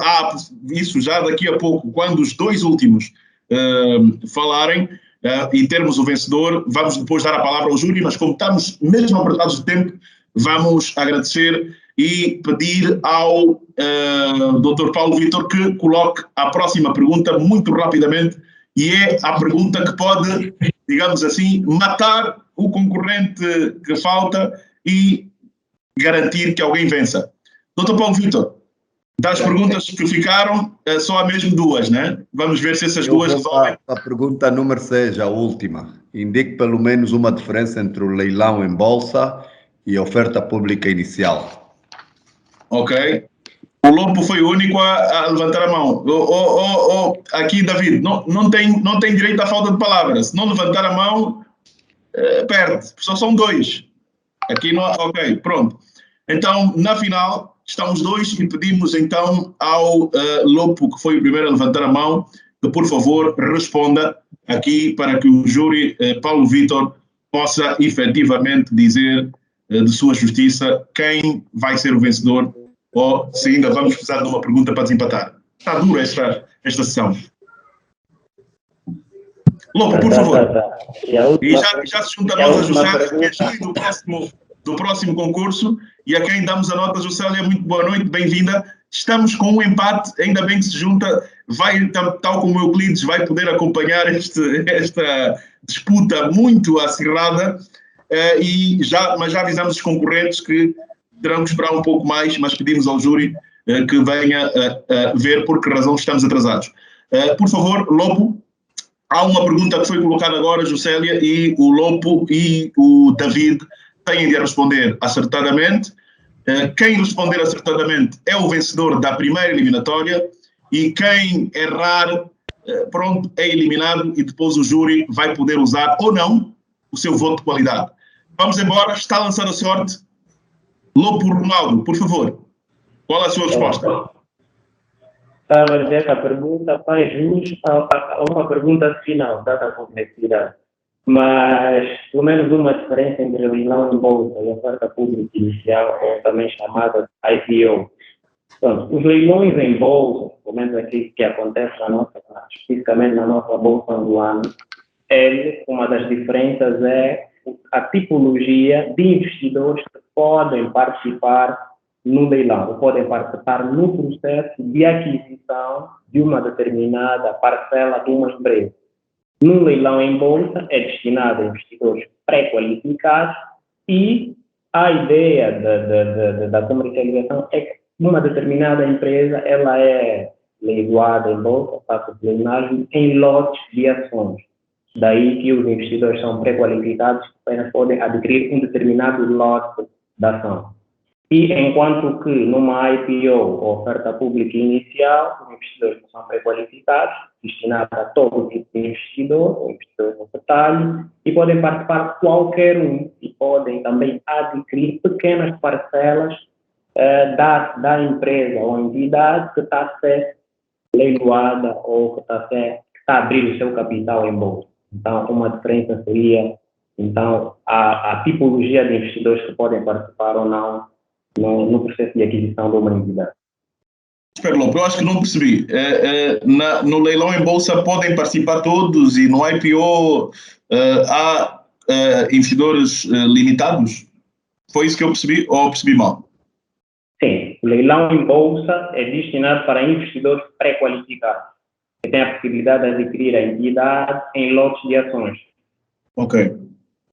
isso já daqui a pouco, quando os dois últimos falarem e termos o vencedor, vamos depois dar a palavra ao júri, mas como estamos mesmo apertados de tempo, vamos agradecer e pedir ao Dr. Paulo Vítor que coloque a próxima pergunta muito rapidamente, e é a pergunta que pode, digamos assim, matar o concorrente que falta e garantir que alguém vença. Dr. Paulo Vítor, das perguntas que ficaram, só há mesmo duas, né? Vamos ver se essas duas resolvem. A pergunta número 6, a última. Indique pelo menos uma diferença entre o leilão em bolsa e a oferta pública inicial. Ok. O Lopo foi o único a levantar a mão. Aqui, David, não tem direito à falta de palavras. Se não levantar a mão, perde. Só são dois. Aqui não. Ok, pronto. Então, na final, estamos dois e pedimos então ao Lopo, que foi o primeiro a levantar a mão, que por favor responda aqui para que o júri Paulo Vítor possa efetivamente dizer de sua justiça quem vai ser o vencedor ou se ainda vamos precisar de uma pergunta para desempatar. Está dura esta sessão. Lopo, por favor. E já se junta a nós a Juscelia, que é júri do próximo concurso, e a quem damos a nota. Juscelia, muito boa noite, bem-vinda. Estamos com um empate, ainda bem que se junta, vai, tal como o Euclides, vai poder acompanhar esta disputa muito acirrada, mas já avisamos os concorrentes que terão que esperar um pouco mais, mas pedimos ao júri que venha ver por que razão estamos atrasados. Por favor, Lopo, há uma pergunta que foi colocada agora, Juscelia, e o Lopo e o David têm de responder acertadamente. Quem responder acertadamente é o vencedor da primeira eliminatória e quem errar, pronto, é eliminado e depois o júri vai poder usar ou não o seu voto de qualidade. Vamos embora, está lançada a sorte. Lopo Ronaldo, por favor, qual é a sua resposta? Estava a dizer que a pergunta faz jus a uma pergunta final, dada a complexidade. Mas, pelo menos uma diferença entre leilão em bolsa e oferta pública inicial, ou também chamada IPO. Então, os leilões em bolsa, pelo menos aqui que acontece especificamente na nossa bolsa angolana, uma das diferenças é a tipologia de investidores que podem participar no leilão, ou podem participar no processo de aquisição de uma determinada parcela de uma empresa. Num leilão em bolsa é destinado a investidores pré-qualificados e a ideia da comercialização é que uma determinada empresa ela é leiloada em bolsa, passa por leilagem em lotes de ações. Daí que os investidores são pré-qualificados, apenas podem adquirir um determinado lote da ação. E enquanto que numa IPO, ou oferta pública inicial, os investidores não são pré-qualificados, destinados a todo tipo de investidor, investidores no detalhe, e podem participar de qualquer um, e podem também adquirir pequenas parcelas da empresa ou entidade que está a ser leiloada ou que está a abrir o seu capital em bolsa. Então, uma diferença seria então, a tipologia de investidores que podem participar ou não no processo de aquisição de uma entidade. Espera, Lopo, eu acho que não percebi. No leilão em bolsa podem participar todos e no IPO há investidores limitados? Foi isso que eu percebi ou percebi mal? Sim, o leilão em bolsa é destinado para investidores pré-qualificados, que têm a possibilidade de adquirir a entidade em lotes de ações. Ok.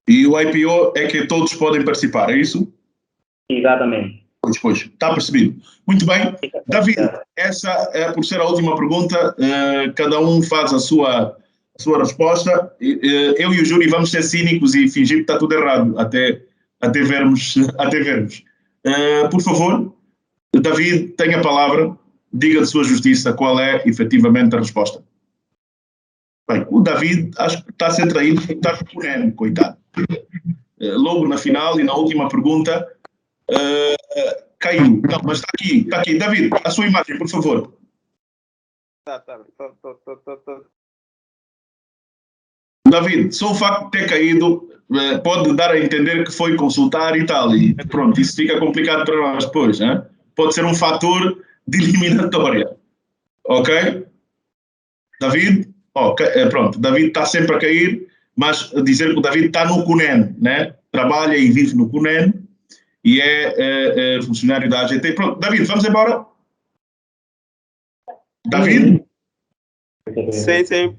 E o IPO é que todos podem participar, é isso? Exatamente. Pois, está percebido. Muito bem. David, essa é por ser a última pergunta, cada um faz a sua resposta. Eu e o júri vamos ser cínicos e fingir que está tudo errado, até vermos. Por favor, David, tenha a palavra, diga de sua justiça qual é efetivamente a resposta. Bem, o David acho que está a ser traído porque está com coitado. Logo na final e na última pergunta caiu. Não, mas está aqui. David, a sua imagem, por favor. Tá. David, só o facto de ter caído pode dar a entender que foi consultar e tal, e pronto, isso fica complicado para nós depois, né? Pode ser um fator de eliminatória, ok? David? Pronto, David está sempre a cair, mas dizer que o David está no CUNEN, né? Trabalha e vive no CUNEN e é funcionário da AGT. Pronto, David, vamos embora? David? Sim.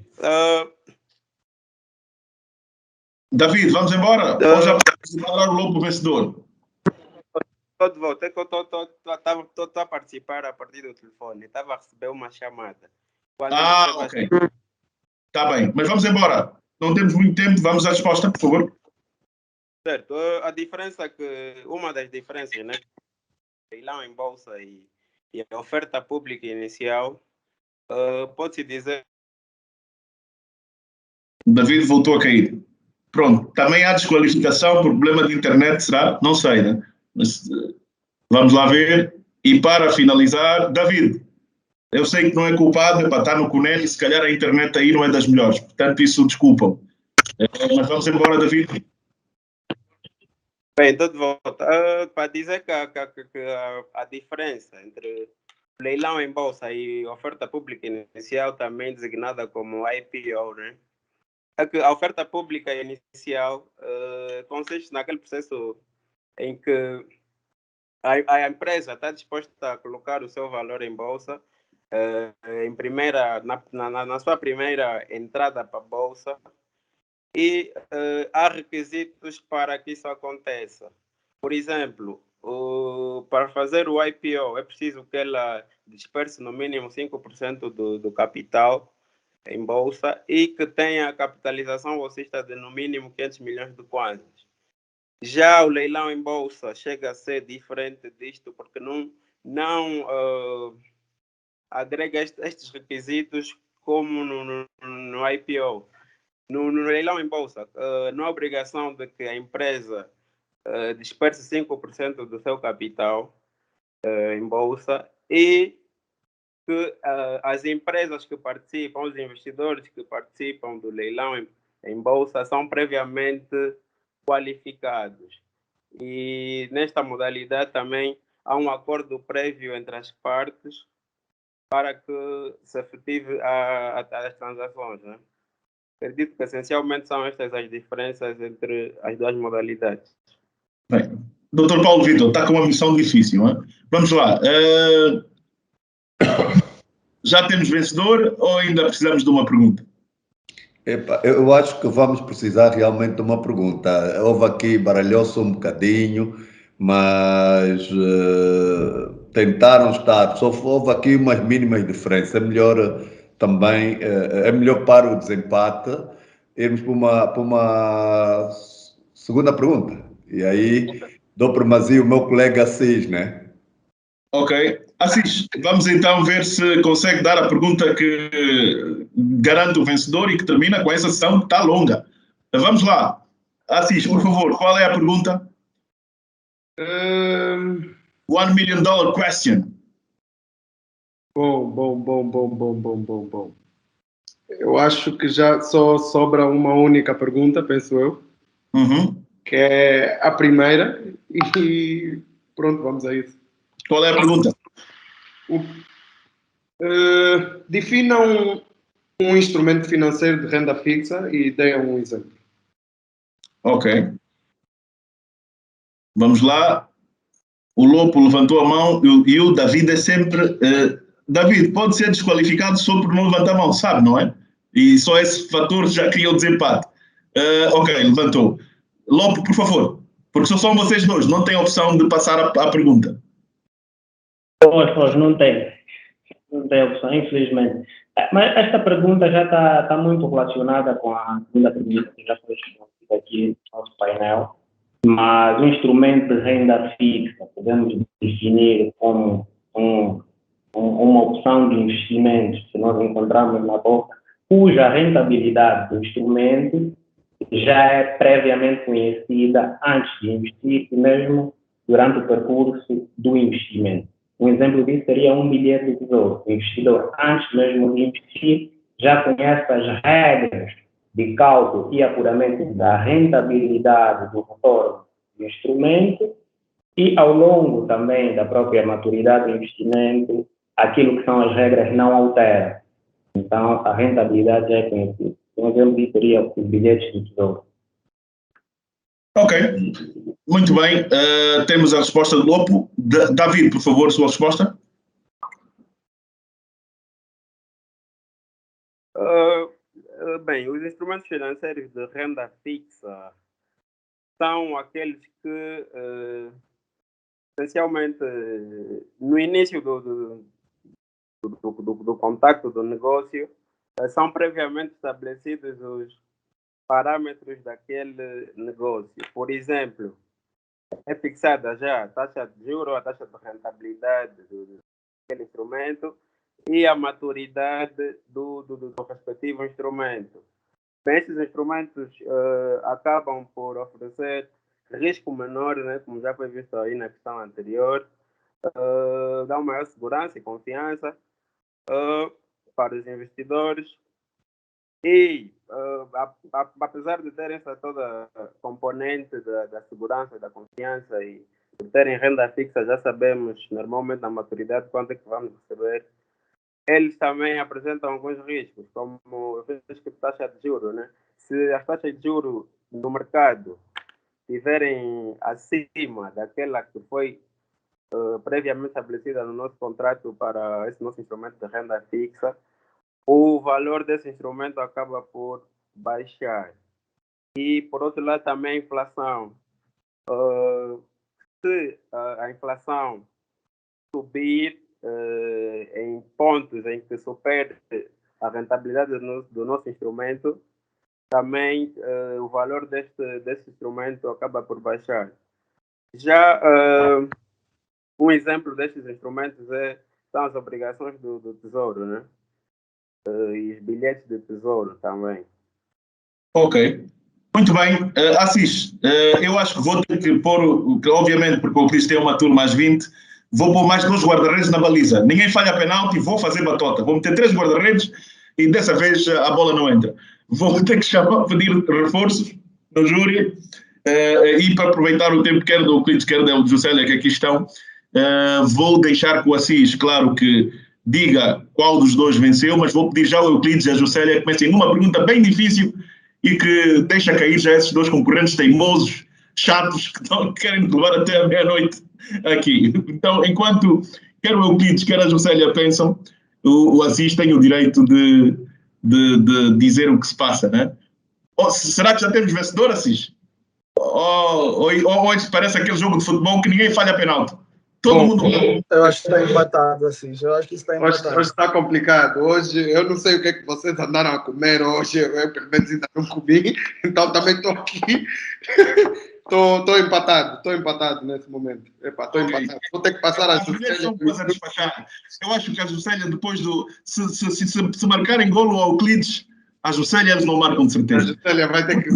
David, vamos embora? Ou já podemos declarar o Lobo vencedor? Estou de volta, é que eu estou a participar a partir do telefone. Estava a receber uma chamada. Ok. Está bem, mas vamos embora. Não temos muito tempo, vamos à resposta, por favor. Certo, uma das diferenças, né? Leilão em bolsa e a oferta pública inicial, pode-se dizer. David voltou a cair. Pronto, também há desqualificação por problema de internet, será? Não sei, né? Mas vamos lá ver. E para finalizar, David, eu sei que não é culpado, para estar no CUNEN e se calhar a internet aí não é das melhores, portanto isso desculpam. Mas vamos embora, David. Bem, estou de volta. Para dizer que a diferença entre leilão em bolsa e oferta pública inicial, também designada como IPO, né? É que a oferta pública inicial consiste naquele processo em que a empresa está disposta a colocar o seu valor em bolsa na sua primeira entrada para a bolsa e há requisitos para que isso aconteça. Por exemplo, para fazer o IPO é preciso que ela disperse no mínimo 5% do capital em bolsa e que tenha a capitalização bolsista de no mínimo 500 milhões de kwanzas. Já o leilão em bolsa chega a ser diferente disto porque não agrega estes requisitos como no IPO. No leilão em bolsa, não há obrigação de que a empresa disperse 5% do seu capital em bolsa e que as empresas que participam, os investidores que participam do leilão em bolsa são previamente qualificados. E nesta modalidade também há um acordo prévio entre as partes para que se efetive as transações, né? Acredito que essencialmente são estas as diferenças entre as duas modalidades. Bem, Dr. Paulo Vitor, está com uma missão difícil, não é? Vamos lá. Já temos vencedor ou ainda precisamos de uma pergunta? Eu acho que vamos precisar realmente de uma pergunta. Houve aqui, baralhou-se um bocadinho, mas tentaram estar, só houve aqui umas mínimas diferenças. É melhor também, é melhor para o desempate irmos para uma segunda pergunta. E aí dou primazia o meu colega Assis, né? Ok. Assis, vamos então ver se consegue dar a pergunta que garante o vencedor e que termina com essa sessão que está longa. Vamos lá. Assis, por favor, qual é a pergunta? $1 million question. Bom. Eu acho que já só sobra uma única pergunta, penso eu. Que é a primeira. E pronto, vamos a isso. Qual é a pergunta? Defina um instrumento financeiro de renda fixa e dê um exemplo. Ok. Vamos lá. O Lopo levantou a mão e o David é sempre... David, pode ser desqualificado só por não levantar a mão, sabe, não é? E só esse fator já criou desempate. Ok, levantou. Lopo, por favor, porque só são vocês dois, não tem opção de passar a pergunta. Pois, não tem opção, infelizmente. Mas esta pergunta já está muito relacionada com a segunda pergunta que já foi respondida aqui no nosso painel, mas o instrumento de renda fixa podemos definir como uma opção de investimentos que nós encontramos na bolsa, cuja rentabilidade do instrumento já é previamente conhecida antes de investir e mesmo durante o percurso do investimento. Um exemplo disso seria um bilhete de tesouro. O investidor, antes mesmo de investir, já conhece as regras de cálculo e apuramento da rentabilidade do retorno do instrumento e, ao longo também da própria maturidade do investimento, aquilo que são as regras não alteram. Então, a rentabilidade já é conhecida. Um exemplo seria os bilhetes do Tesouro. Ok, muito bem. Temos a resposta do Lopo. David, por favor, sua resposta. Bem, os instrumentos financeiros de renda fixa são aqueles que, essencialmente, no início do contacto do negócio, são previamente estabelecidos os parâmetros daquele negócio. Por exemplo, é fixada já a taxa de juros, a taxa de rentabilidade daquele instrumento e a maturidade do respectivo instrumento. Bem, esses instrumentos acabam por oferecer risco menor, né, como já foi visto aí na questão anterior, dão maior segurança e confiança para os investidores e, apesar de terem essa toda componente da segurança, da confiança e de terem renda fixa, já sabemos normalmente na maturidade quanto é que vamos receber. Eles também apresentam alguns riscos, como o risco de taxa de juros, né? Se as taxas de juros no mercado estiverem acima daquela que foi previamente estabelecida no nosso contrato para esse nosso instrumento de renda fixa, o valor desse instrumento acaba por baixar. E, por outro lado, também a inflação. Se a inflação subir em pontos em que supere a rentabilidade do nosso instrumento, também o valor desse instrumento acaba por baixar. Já um exemplo destes instrumentos são as obrigações do Tesouro, né? E os bilhetes de Tesouro também. Ok. Muito bem. Assis, eu acho que vou ter que pôr, obviamente, porque o Cris tem uma turma às 20, vou pôr mais 2 guarda-redes na baliza. Ninguém falha penalti, vou fazer batota. Vou meter 3 guarda-redes e dessa vez a bola não entra. Vou ter que pedir reforços no júri e para aproveitar o tempo quer do Euclides, quer do Juscelia que aqui estão, vou deixar com o Assis, claro que diga qual dos dois venceu, mas vou pedir já ao Euclides e a Juscelia que comecem numa pergunta bem difícil e que deixa cair já esses 2 concorrentes teimosos, chatos, que querem levar até a meia-noite aqui. Então, enquanto quer o Euclides, quer a Juscelia pensam, o Assis tem o direito de dizer o que se passa, né? Será que já temos vencedor, Assis? Ou isso parece aquele jogo de futebol que ninguém falha penalti? Todo mundo... Eu acho que está empatado, Assis. Eu acho que está empatado. Hoje está complicado. Hoje, eu não sei o que é que vocês andaram a comer hoje. Eu, pelo menos, ainda não comi. Então, também estou aqui. Estou empatado nesse momento. Estou empatado. Vou ter que passar a Juscelia. Eu acho que a Juscelia, depois do... Se marcarem golo ao Euclides, a Juscelia eles não marcam de certeza. A Juscelia vai ter que...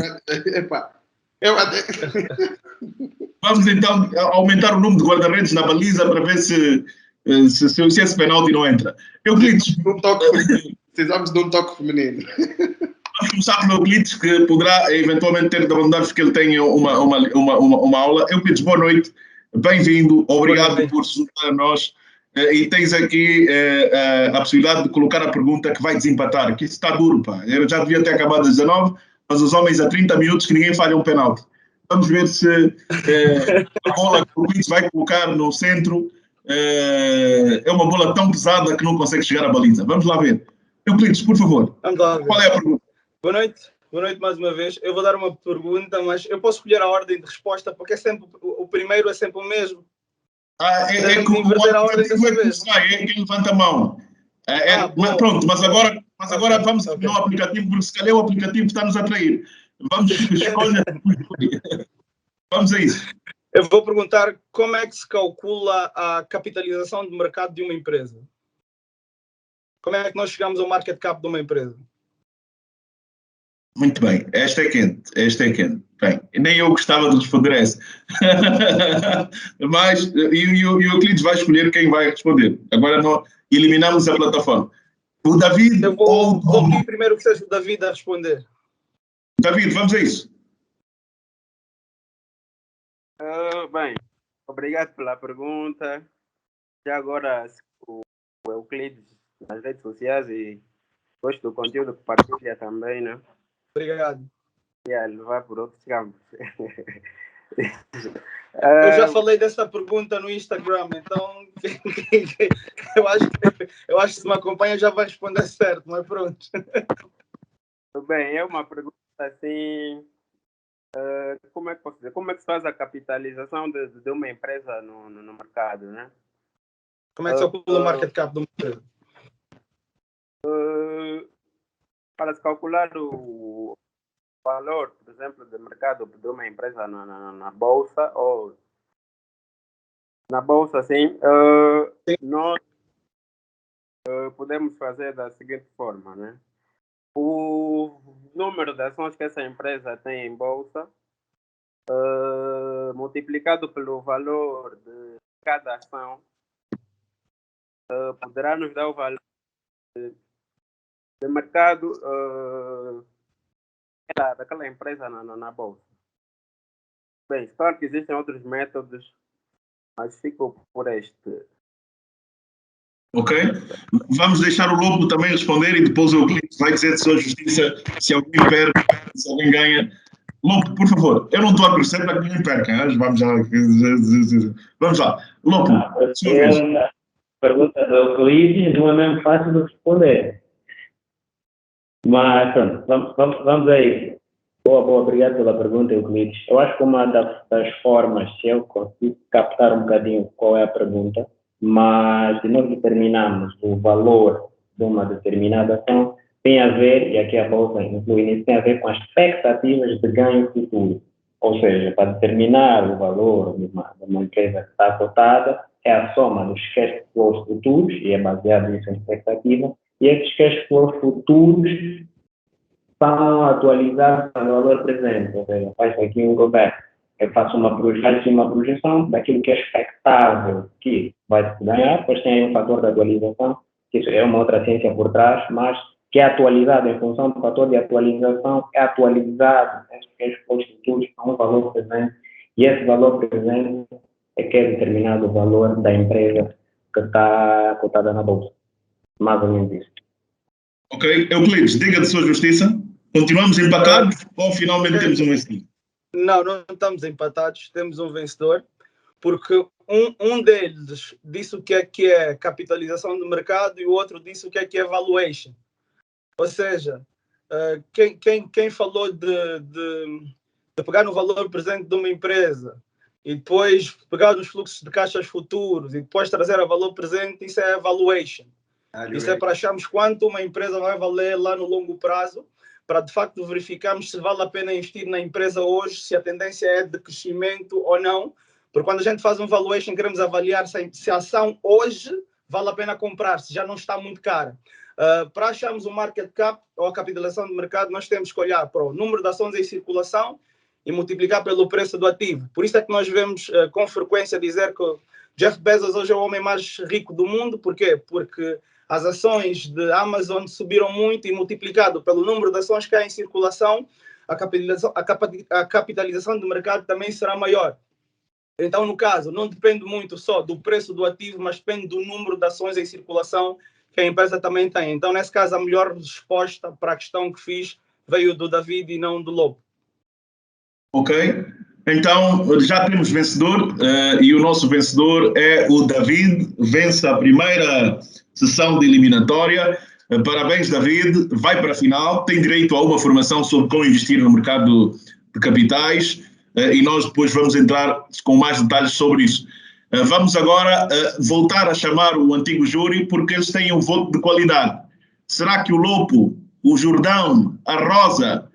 Vamos então aumentar o número de guarda-redes na baliza para ver se esse penalti não entra. Euclides. Precisamos de um toque feminino. Vamos começar pelo Euclides, que poderá eventualmente ter de abandonar porque ele tem uma aula. Euclides, boa noite, bem-vindo, obrigado por se juntar a nós. E tens aqui a possibilidade de colocar a pergunta que vai desempatar, que isso está duro, pá. Eu já devia ter acabado às 19, mas os homens há 30 minutos que ninguém falha um penalti. Vamos ver se a bola que o Euclides vai colocar no centro é uma bola tão pesada que não consegue chegar à baliza. Vamos lá ver. Euclides, por favor, qual é a pergunta? Boa noite mais uma vez. Eu vou dar uma pergunta, mas eu posso escolher a ordem de resposta, porque é sempre, o primeiro é sempre o mesmo. É que inverter a ordem dessa vez. É quem levanta a mão. Mas pronto, mas agora vamos no aplicativo, porque se calhar o aplicativo está-nos a atrair. Vamos escolher. Vamos a isso. Eu vou perguntar como é que se calcula a capitalização de mercado de uma empresa. Como é que nós chegamos ao market cap de uma empresa? Muito bem, esta é quente. Bem, nem eu gostava de responder essa. Mas, e o Euclides vai escolher quem vai responder. Agora nós eliminamos a plataforma. O David... Eu vou pedir primeiro que seja o David a responder. David, vamos a isso. Bem, obrigado pela pergunta. Já agora, o Euclides nas redes sociais e gosto do conteúdo que partilha também, né? Obrigado. E a levar por outros campos. Eu já falei dessa pergunta no Instagram, então eu acho que se me acompanha já vai responder certo, mas pronto. Tudo bem, é uma pergunta assim, como é que posso dizer? Como é que se faz a capitalização de uma empresa no mercado, né? Como é que se calcula o market cap de uma empresa? Para se calcular o valor, por exemplo, de mercado de uma empresa na bolsa, ou na bolsa, sim, nós podemos fazer da seguinte forma, né? O número de ações que essa empresa tem em bolsa, multiplicado pelo valor de cada ação, poderá nos dar o valor de mercado daquela empresa na bolsa. Bem, claro que existem outros métodos, mas fico por este. Ok? Vamos deixar o Lobo também responder e depois o Euclides vai dizer de sua justiça se alguém perde, se alguém ganha. Lobo, por favor, eu não estou a torcer para que ninguém perca. Vamos lá. Lobo, sua vez. A pergunta do Euclides não é mesmo fácil de responder. Mas pronto, vamos aí. Boa, obrigado pela pergunta, Euclides. Eu acho que uma das formas, se eu consigo captar um bocadinho qual é a pergunta, mas se nós determinarmos o valor de uma determinada ação, tem a ver, e aqui a bolsa inclui nisso, tem a ver com as expectativas de ganho futuro. Ou seja, para determinar o valor de uma empresa que está cotada, é a soma dos cash flows futuros, e é baseado nisso em expectativa, e esses cash flows futuros são atualizados no valor presente. Ou seja, faz aqui um converso. Eu faço uma projeção daquilo que é expectável que vai se ganhar, depois tem aí um fator de atualização, que isso é uma outra ciência por trás, mas que é atualizado em função do fator de atualização, é atualizado esses futuros a um valor presente, e esse valor presente é que é determinado o valor da empresa que está cotada na bolsa. Mais ou menos isso. Ok, Euclides, diga de sua justiça. Continuamos empatados ou finalmente temos um vencedor? Não estamos empatados, temos um vencedor, porque um deles disse o que é capitalização do mercado e o outro disse o que é valuation. Ou seja, quem falou de pegar no valor presente de uma empresa e depois pegar nos fluxos de caixas futuros e depois trazer a valor presente, isso é valuation. Isso é para acharmos quanto uma empresa vai valer lá no longo prazo, para de facto verificarmos se vale a pena investir na empresa hoje, se a tendência é de crescimento ou não. Porque quando a gente faz um valuation, queremos avaliar se a ação hoje vale a pena comprar, se já não está muito cara. Para acharmos o market cap ou a capitalização do mercado, nós temos que olhar para o número de ações em circulação e multiplicar pelo preço do ativo. Por isso é que nós vemos com frequência dizer que Jeff Bezos hoje é o homem mais rico do mundo. Por quê? Porque as ações de Amazon subiram muito e multiplicado pelo número de ações que há em circulação, a capitalização do mercado também será maior. Então, no caso, não depende muito só do preço do ativo, mas depende do número de ações em circulação que a empresa também tem. Então, nesse caso, a melhor resposta para a questão que fiz veio do David e não do Lobo. Ok, então já temos vencedor e o nosso vencedor é o David, vence a primeira sessão de eliminatória. Parabéns, David, vai para a final, tem direito a uma formação sobre como investir no mercado de capitais e nós depois vamos entrar com mais detalhes sobre isso. Vamos agora voltar a chamar o antigo júri porque eles têm um voto de qualidade. Será que o Lopo, o Jordão, a Rosa,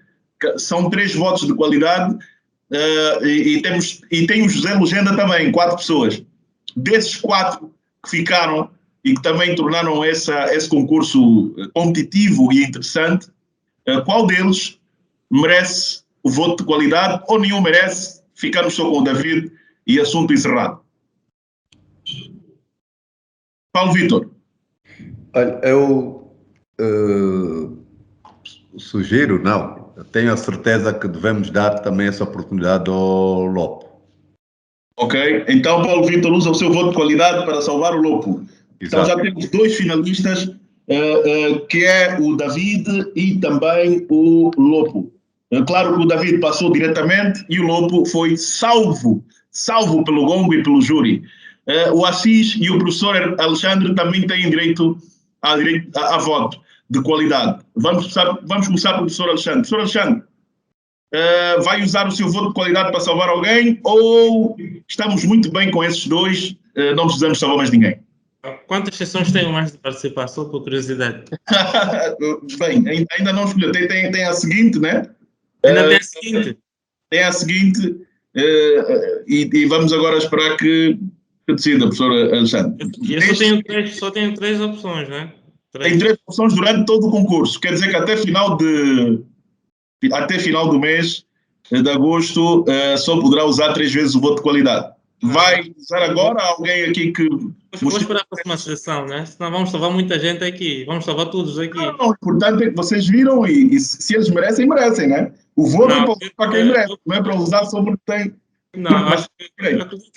são 3 votos de qualidade e tem o José Legenda também, 4 pessoas. Desses 4 que ficaram e que também tornaram esse concurso competitivo e interessante, qual deles merece o voto de qualidade ou nenhum merece? Ficamos só com o David e assunto encerrado. Paulo Vitor. Olha, eu sugiro, não, tenho a certeza que devemos dar também essa oportunidade ao Lopo. Ok, então Paulo Vitor usa o seu voto de qualidade para salvar o Lopo. Então Exato. já temos 2 finalistas, que é o David e também o Lopo. Claro que o David passou diretamente e o Lopo foi salvo pelo Gongo e pelo júri. O Assis e o professor Alexandre também têm direito a voto de qualidade. Vamos começar pelo professor Alexandre. Professor Alexandre, vai usar o seu voto de qualidade para salvar alguém ou estamos muito bem com esses 2, não precisamos salvar mais ninguém? Quantas sessões tem mais de participar? Só por curiosidade. Bem, ainda não escolheu. Tem a seguinte, né? Ainda tem a seguinte. Tem a seguinte e vamos agora esperar que decida, professor Alexandre. Eu só tenho 3 opções, né? Tem 3 opções durante todo o concurso. Quer dizer que até final do mês de agosto só poderá usar 3 vezes o voto de qualidade. Vai usar agora alguém aqui que... Vou esperar a próxima sessão, né? Senão vamos salvar muita gente aqui. Vamos salvar todos aqui. Não, o importante é que vocês viram e se eles merecem, né? O voto é para quem merece, não é para usar só porque tem... Não, acho que...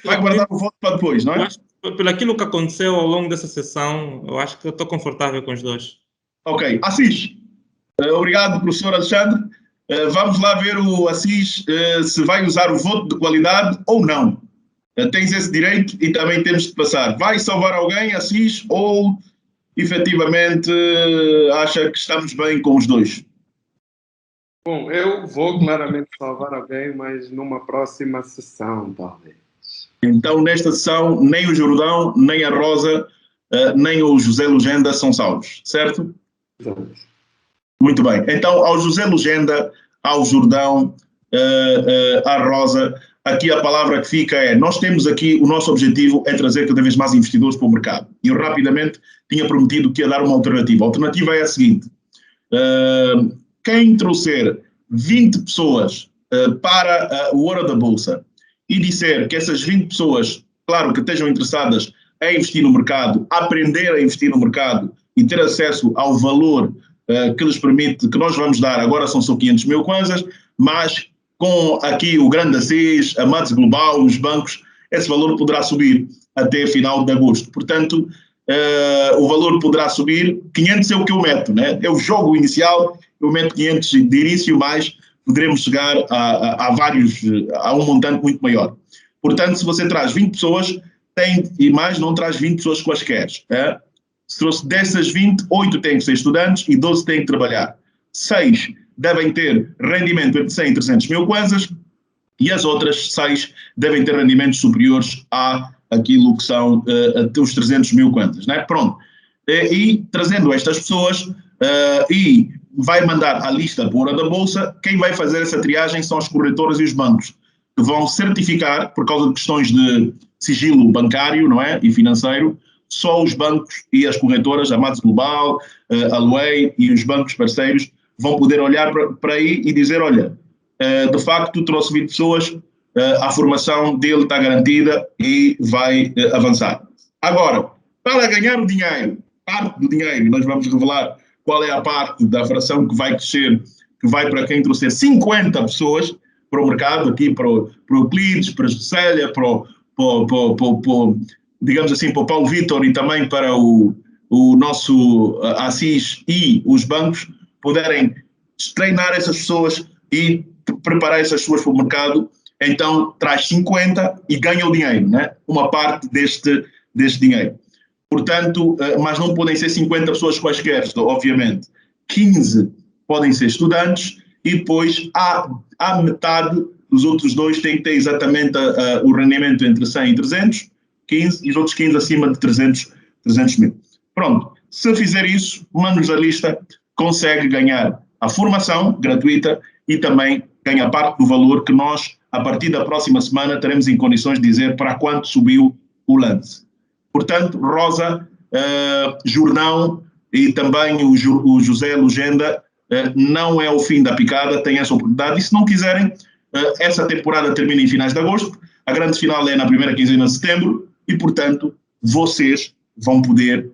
Vai guardar o voto para depois, não é? Acho que, pelo aquilo que aconteceu ao longo dessa sessão, eu acho que eu estou confortável com os 2. Ok. Assis. Obrigado, professor Alexandre. Vamos lá ver o Assis se vai usar o voto de qualidade ou não. Tens esse direito e também temos de passar. Vai salvar alguém, Assis, ou efetivamente acha que estamos bem com os 2? Bom, eu vou claramente salvar alguém, mas numa próxima sessão, talvez. Então, nesta sessão, nem o Jordão, nem a Rosa, nem o José Lugenda são salvos, certo? Exato. Muito bem. Então, ao José Lugenda, ao Jordão, à Rosa, aqui a palavra que fica é, nós temos aqui, o nosso objetivo é trazer cada vez mais investidores para o mercado. E eu rapidamente tinha prometido que ia dar uma alternativa. A alternativa é a seguinte, quem trouxer 20 pessoas para o Hora da Bolsa e disser que essas 20 pessoas, claro, que estejam interessadas em investir no mercado, aprender a investir no mercado e ter acesso ao valor que lhes permite, que nós vamos dar, agora são só 500 mil kwanzas, mas com aqui o grande Assis, a Matos Global, os bancos, esse valor poderá subir até final de agosto. Portanto, o valor poderá subir, 500 é o que eu meto, né? É o jogo inicial, eu meto 500 de início, mas poderemos chegar a um montante muito maior. Portanto, se você traz 20 pessoas, e mais não traz 20 pessoas quaisquer. Se trouxe dessas 20, 8 têm que ser estudantes e 12 têm que trabalhar. 6 devem ter rendimento entre 100 e 300 mil kwanzas e as outras 6 devem ter rendimentos superiores àquilo que são os 300 mil kwanzas, né? Pronto. E trazendo estas pessoas e vai mandar a lista por Hora da Bolsa, quem vai fazer essa triagem são as corretoras e os bancos, que vão certificar, por causa de questões de sigilo bancário, não é? E financeiro, só os bancos e as corretoras, a Matos Global, a Luei e os bancos parceiros vão poder olhar para aí e dizer, olha, de facto trouxe 20 pessoas, a formação dele está garantida e vai avançar. Agora, para ganhar o dinheiro, parte do dinheiro, nós vamos revelar qual é a parte da fração que vai crescer, que vai para quem trouxer 50 pessoas para o mercado, aqui para o Euclides, para a Célia, digamos assim, para o Paulo Vitor e também para o nosso Assis e os bancos poderem treinar essas pessoas e preparar essas pessoas para o mercado, então traz 50 e ganha o dinheiro, né? Uma parte deste dinheiro. Portanto, mas não podem ser 50 pessoas quaisquer, obviamente. 15 podem ser estudantes e depois a metade dos outros 2 têm que ter exatamente o rendimento entre 100 e 300, 15, e os outros 15 acima de 300 mil. Pronto, se fizer isso, manda-nos a lista, consegue ganhar a formação gratuita e também ganha parte do valor que nós, a partir da próxima semana, teremos em condições de dizer para quanto subiu o lance. Portanto, Rosa, Jordão e também o José Lugenda, não é o fim da picada, tem essa oportunidade. E se não quiserem, essa temporada termina em finais de agosto, a grande final é na primeira quinzena de setembro e, portanto, vocês vão poder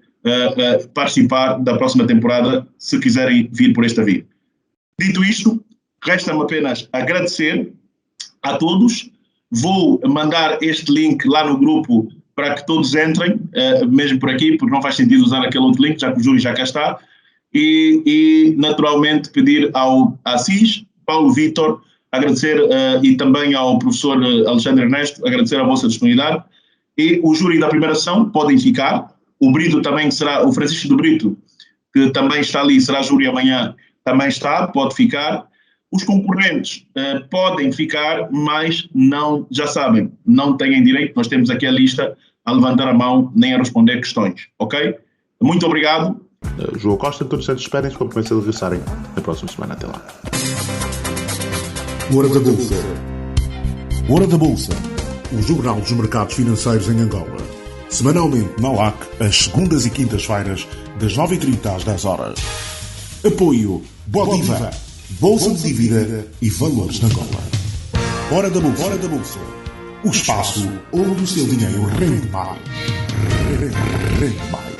participar da próxima temporada se quiserem vir por esta via. Dito isto, Resta-me apenas agradecer a todos. Vou mandar este link lá no grupo para que todos entrem, mesmo por aqui, porque não faz sentido usar aquele outro link, já que o Júlio já cá está. E naturalmente, pedir ao Assis, Paulo Vítor, agradecer e também ao professor Alexandre Ernesto, agradecer a vossa disponibilidade. E o júri da primeira sessão podem ficar. O Brito também será, o Francisco do Brito, que também está ali, será júri amanhã, também está, pode ficar. Os concorrentes podem ficar, mas não, já sabem, não têm direito, nós temos aqui a lista a levantar a mão nem a responder questões, ok? Muito obrigado. João Costa, todos os esperem-se com a promessa de regressarem na próxima semana. Até lá. Hora da Bolsa. Hora da Bolsa. O Jornal dos Mercados Financeiros em Angola. Semanalmente na LAC, às segundas e quintas-feiras, das 9h30 às 10 horas. Apoio Bodiva, Bolsa de Dívida e Valores de Angola. Hora da Bolsa. Hora da Bolsa. O espaço onde o seu dinheiro rende mais. Rende mais.